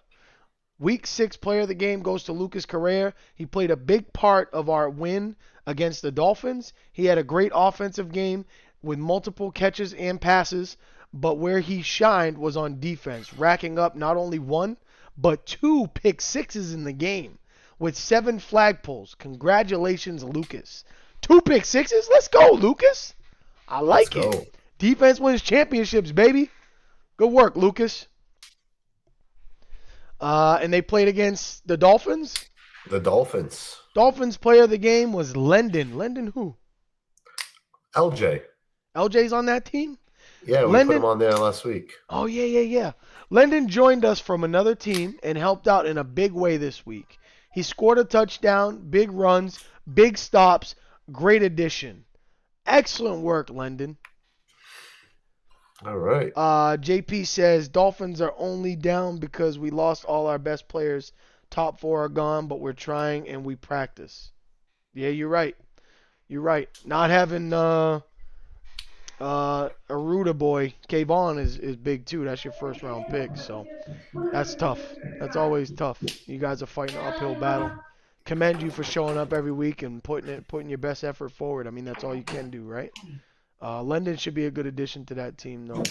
Week 6 player of the game goes to Lucas Correa. He played a big part of our win against the Dolphins. He had a great offensive game with multiple catches and passes, but where he shined was on defense, racking up not only 1, but 2 pick sixes in the game with 7 flag pulls. Congratulations, Lucas. 2 pick sixes? Let's go, Lucas. I like it. Defense wins championships, baby. Good work, Lucas. And they played against the Dolphins. The Dolphins. Dolphins player of the game was Lendon. Lendon who? LJ. LJ's on that team? Yeah, we put him on there last week. Oh, yeah. Lendon joined us from another team and helped out in a big way this week. He scored a touchdown, big runs, big stops, great addition. Excellent work, Lendon. All right. JP says Dolphins are only down because we lost all our best players. Top 4 are gone, but we're trying and we practice. Yeah, you're right. Not having Aruda boy, Kayvon is big too. That's your first round pick, so that's tough. That's always tough. You guys are fighting an uphill battle. Commend you for showing up every week and putting your best effort forward. I mean, that's all you can do, right? London should be a good addition to that team, though.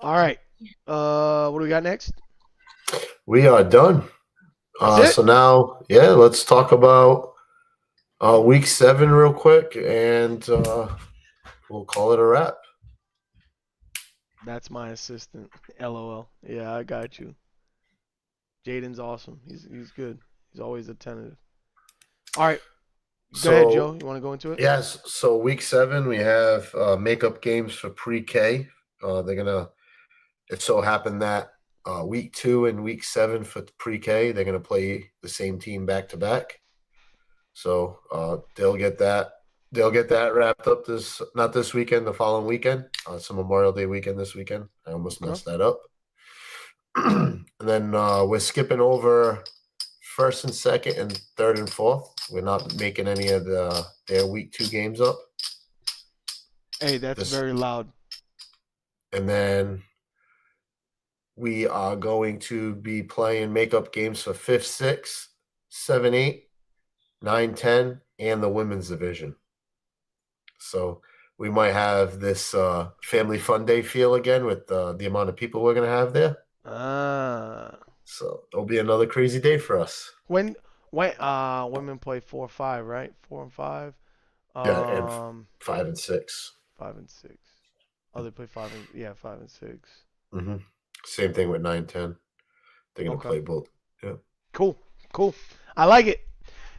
All right. What do we got next? We are done. So now, let's talk about week 7 real quick, and we'll call it a wrap. That's my assistant. LOL. Yeah, I got you. Jaden's awesome. He's good. He's always attentive. All right. Go ahead, Joe. You want to go into it? Yes. So week 7, we have makeup games for pre-K. It so happened that week 2 and week 7 for pre-K, they're going to play the same team back to back. So they'll get that wrapped up not this weekend, the following weekend. It's a Memorial Day weekend this weekend. I almost messed that up. And then we're skipping over 1st and 2nd and 3rd and 4th. We're not making any of their week 2 games up. Hey, that's very loud. And then we are going to be playing makeup games for 5th, 6th, 7, 8, 9, 10, and the women's division. So we might have this family fun day feel again with the amount of people we're going to have there. So it'll be another crazy day for us. When women play 4-5, right? 4 and 5. And 5 and 6. 5 and 6. Oh, they play 5 and 6. Mm-hmm. Same thing with 9, 10. They're gonna play both. Yeah. Cool. I like it.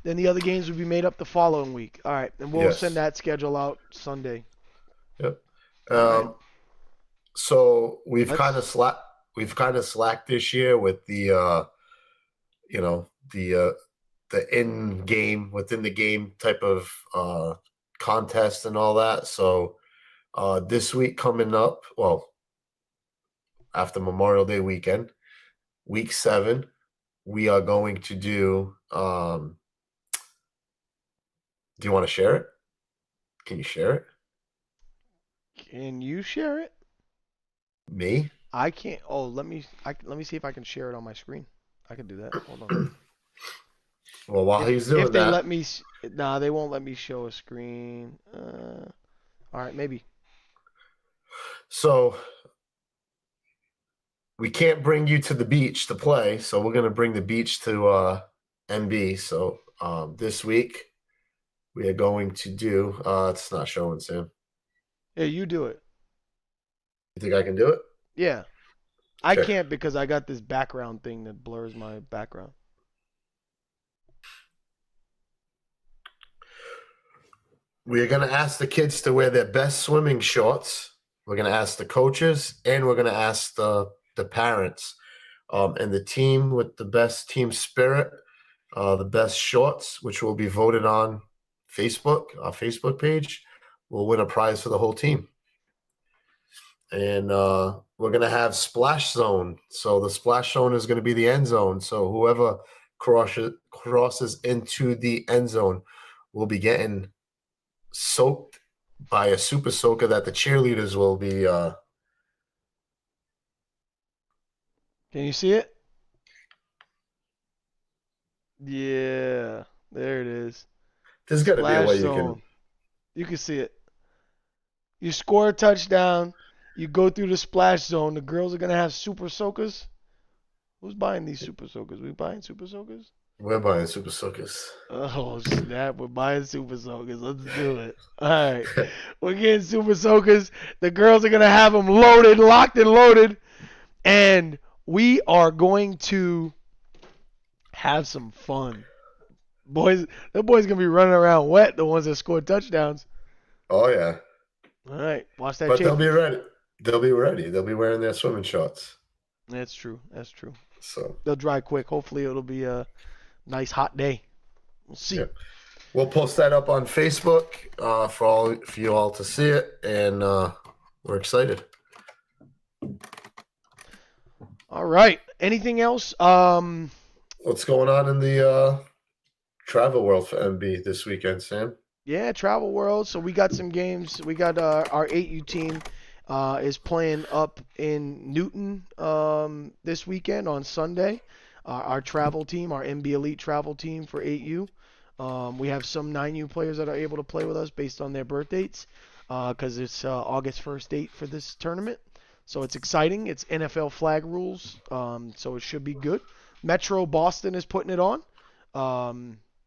Then the other games will be made up the following week. All right, and we'll send that schedule out Sunday. Yep. So we've kind of slacked this year with the in game, within the game type of contest and all that. So this week coming up, after Memorial Day weekend, week 7, we are going to do. Do you want to share it? Can you share it? Can you share it? Me? I can't. Oh, let me see if I can share it on my screen. I can do that. Hold on. Well, while he's doing that, if they let me, they won't let me show a screen. All right, maybe. So we can't bring you to the beach to play, so we're gonna bring the beach to MB. So this week we are going to do. It's not showing, Sam. Yeah, you do it. You think I can do it? Yeah. I can't because I got this background thing that blurs my background. We're going to ask the kids to wear their best swimming shorts. We're going to ask the coaches, and we're going to ask the parents. And the team with the best team spirit, the best shorts, which will be voted on Facebook, our Facebook page, will win a prize for the whole team. And we're going to have splash zone. So the splash zone is going to be the end zone. So whoever crosses into the end zone will be getting soaked by a super soaker that the cheerleaders will be Can you see it? Yeah, there it is. There's got to be a Splash way you can. zone. You can see it. You score a touchdown. You go through the splash zone. The girls are gonna have super soakers. Who's buying these super soakers? We buying super soakers? We're buying Super Soakers. Oh snap! We're buying super soakers. Let's do it. All right, we're getting super soakers. The girls are gonna have them loaded, locked and loaded, and we are going to have some fun. Boys, the boys gonna be running around wet. The ones that scored touchdowns. Oh yeah, All right, watch that but they'll chafe. be ready. They'll be ready. They'll be wearing their swimming shorts. That's true. That's true. So They'll dry quick. Hopefully, it'll be a nice hot day. We'll see. yeah, we'll post that up on Facebook for you all to see it, and we're excited. All right. Anything else? What's going on in the travel world for MB this weekend, Sam? Yeah, Travel World. So we got some games. We got our 8U team is playing up in Newton this weekend on Sunday. Our travel team, our MB Elite travel team for 8U. We have some 9U players that are able to play with us based on their birth dates because it's August 1st date for this tournament. So it's exciting. It's NFL flag rules, so it should be good. Metro Boston is putting it on.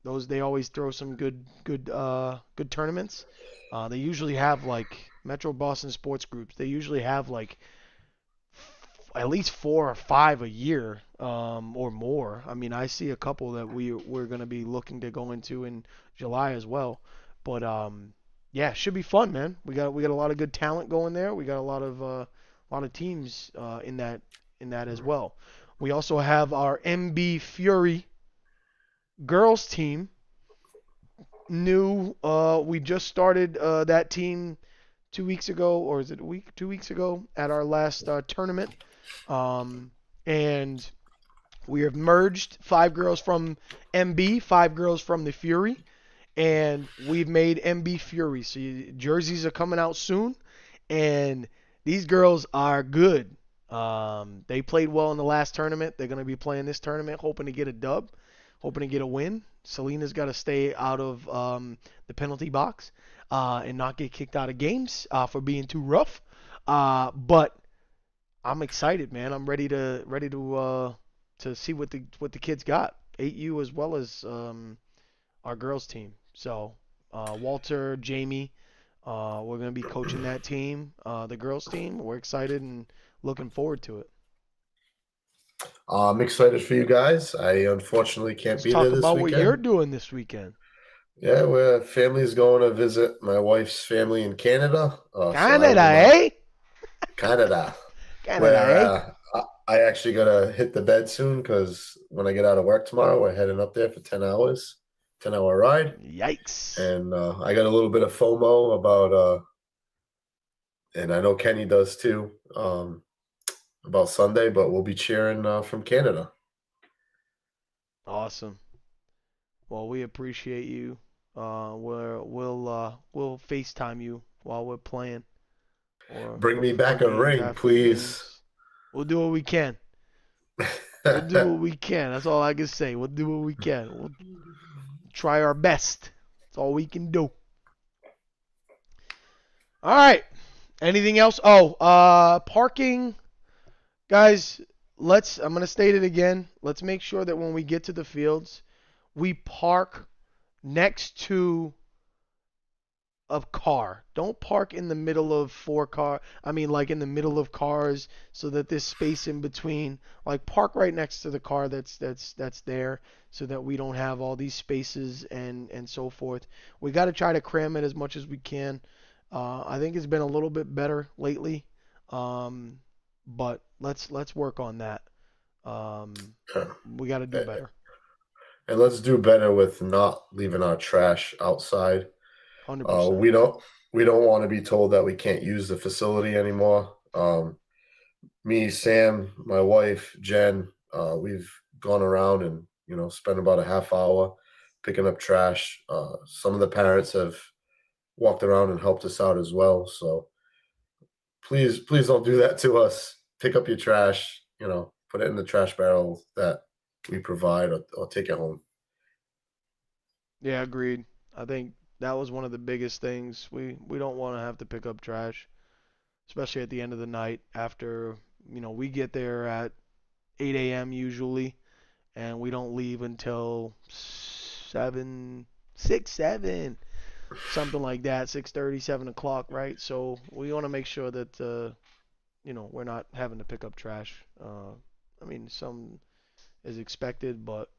Those they always throw some good tournaments. They usually have like Metro Boston sports groups. They usually have like at least 4 or 5 a year or more. I mean, I see a couple that we're gonna be looking to go into in July as well. But yeah, should be fun, man. We got a lot of good talent going there. We got a lot of teams in that as well. We also have our MB Fury girls team. New. We just started that team 2 weeks ago, or is it a week? 2 weeks ago at our last tournament. And we have merged 5 girls from MB, 5 girls from the Fury, and we've made MB Fury. So jerseys are coming out soon, and these girls are good. They played well in the last tournament. They're going to be playing this tournament, hoping to get a dub, hoping to get a win. Selena's got to stay out of the penalty box and not get kicked out of games for being too rough. But I'm excited, man. I'm ready to see what the kids got. 8U as well as our girls team. So Walter, Jamie, we're gonna be coaching that team, the girls team. We're excited and looking forward to it. I'm excited for you guys. I unfortunately can't Let's be there talk this about what you're weekend. doing this weekend. Yeah, we're family's going to visit my wife's family in Canada. So I Canada, will not eh? Canada, Canada, where eh? I actually gotta hit the bed soon because when I get out of work tomorrow, we're heading up there for 10 hours, 10 hour ride, Yikes. and I got a little bit of FOMO about, and I know Kenny does too, about Sunday, but we'll be cheering from Canada. Awesome. Well, we appreciate you. We'll FaceTime you while we're playing or Bring me before back a games, ring, after please. games. We'll do what we can. We'll do what we can. That's all I can say. We'll do what we can. We'll try our best. That's all we can do. All right. Anything else? Oh, parking, guys. I'm gonna state it again. Let's make sure that when we get to the fields, we park next to a car. Don't park in the middle of like in the middle of cars so that there's space in between. Like park right next to the car that's there so that we don't have all these spaces and so forth. We got to try to cram it as much as we can. I think it's been a little bit better lately. But let's work on that. We got to do better. And let's do better with not leaving our trash outside. 100%. We don't want to be told that we can't use the facility anymore. Me, Sam, my wife, Jen, we've gone around and spent about a half hour picking up trash. Some of the parents have walked around and helped us out as well. So please don't do that to us. Pick up your trash. put it in the trash barrel that we provide, or take it home. Yeah, agreed. I think that was one of the biggest things. We don't want to have to pick up trash, especially at the end of the night after, we get there at 8 a.m. usually, and we don't leave until 7, 6, 7, something like that, 6:30, 7 o'clock, right? So we want to make sure that, we're not having to pick up trash. I mean, some is expected, but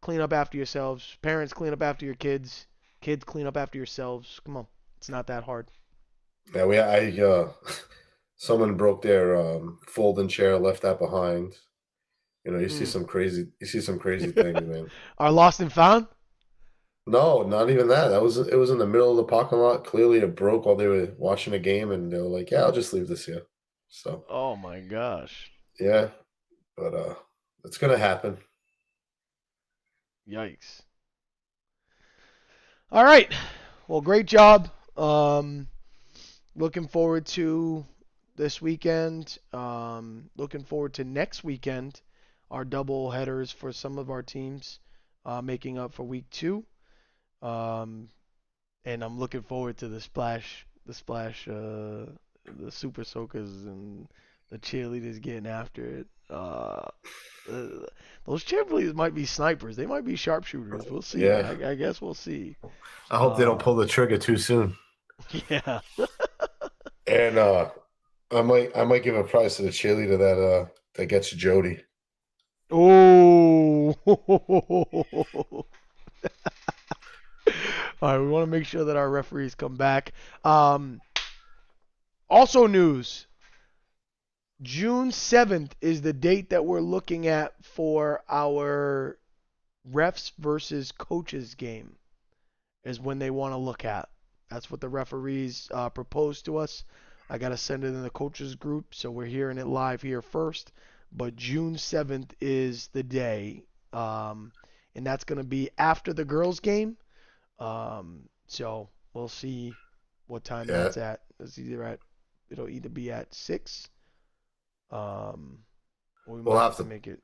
clean up after yourselves. Parents, clean up after your kids. Kids, clean up after yourselves. Come on, it's not that hard. Yeah, someone broke their folding chair, left that behind. Mm. You see some crazy things, man. Are lost and found? No, not even that. It was in the middle of the parking lot. Clearly, it broke while they were watching a game, and they were like, "Yeah, I'll just leave this here." So Oh my gosh. yeah, but it's gonna happen. Yikes. All right. Well, great job. Looking forward to this weekend. Looking forward to next weekend. Our double headers for some of our teams, making up for week 2. Um, and I'm looking forward to the Super Soakers and the cheerleaders getting after it. Uh, those cheerleaders might be snipers. They might be sharpshooters. We'll see. Yeah, I guess we'll see. I hope they don't Uh, pull the trigger too soon. yeah. And I might give a prize to the cheerleader that gets Jody. Oh. All right. We want to make sure that our referees come back. Also, news. June 7th is the date that we're looking at for our refs versus coaches game, is when they want to look at. That's what the referees proposed to us. I got to send it in the coaches group, so we're hearing it live here first. But June 7th is the day, and that's going to be after the girls' game. So we'll see what time Yeah, that's at. It'll either be at 6, or we we'll might have have to to. make it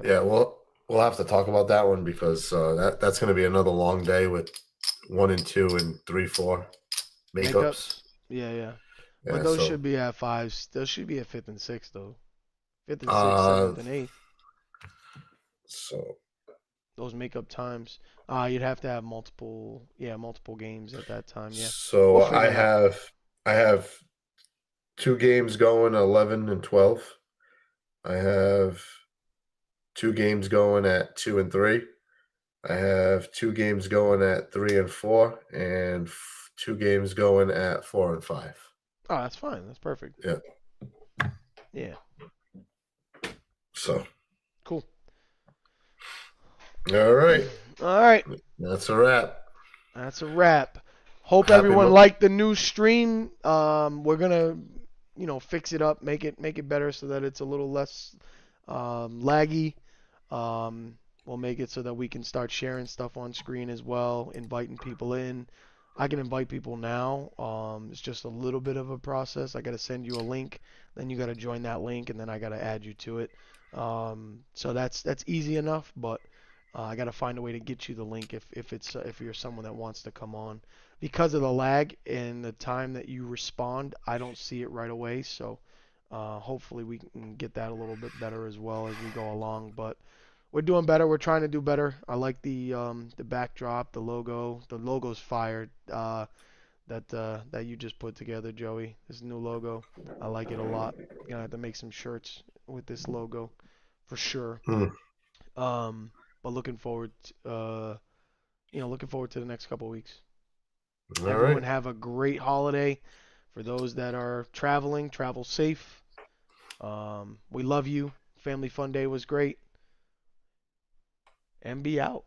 Yeah, 7. we'll have to talk about that one because that's going to be another long day with 1 and 2 and 3, 4 makeups. Makeups? Yeah, yeah. But Yeah, those so should be at 5. Those should be at 5th and 6th, though. 5th and 6th, uh, 7th and 8th. so Those makeup times. You'd have to have multiple games at that time. Yeah. We'll so figure it out. I have 2 games going, 11 and 12. I have 2 games going at 2 and 3. I have 2 games going at 3 and 4, and 2 games going at 4 and 5. Oh, that's fine. That's perfect. Yeah. Yeah. So, Cool. all right. All right. That's a wrap. That's a wrap. Hope Happy everyone Mo- liked the new stream. We're gonna, fix it up, make it better so that it's a little less laggy. We'll make it so that we can start sharing stuff on screen as well, inviting people in. I can invite people now. It's just a little bit of a process. I got to send you a link, then you got to join that link, and then I got to add you to it. So that's easy enough, but I got to find a way to get you the link if you're someone that wants to come on. Because of the lag and the time that you respond, I don't see it right away. So hopefully we can get that a little bit better as well as we go along. But we're doing better. We're trying to do better. I like the backdrop, the logo. The logo's fired. That you just put together, Joey. This new logo. I like it a lot. Gonna have to make some shirts with this logo for sure. Hmm. But looking forward to the next couple of weeks. All Everyone right. have a great holiday. For those that are traveling, travel safe. We love you. Family Fun Day was great. And be out.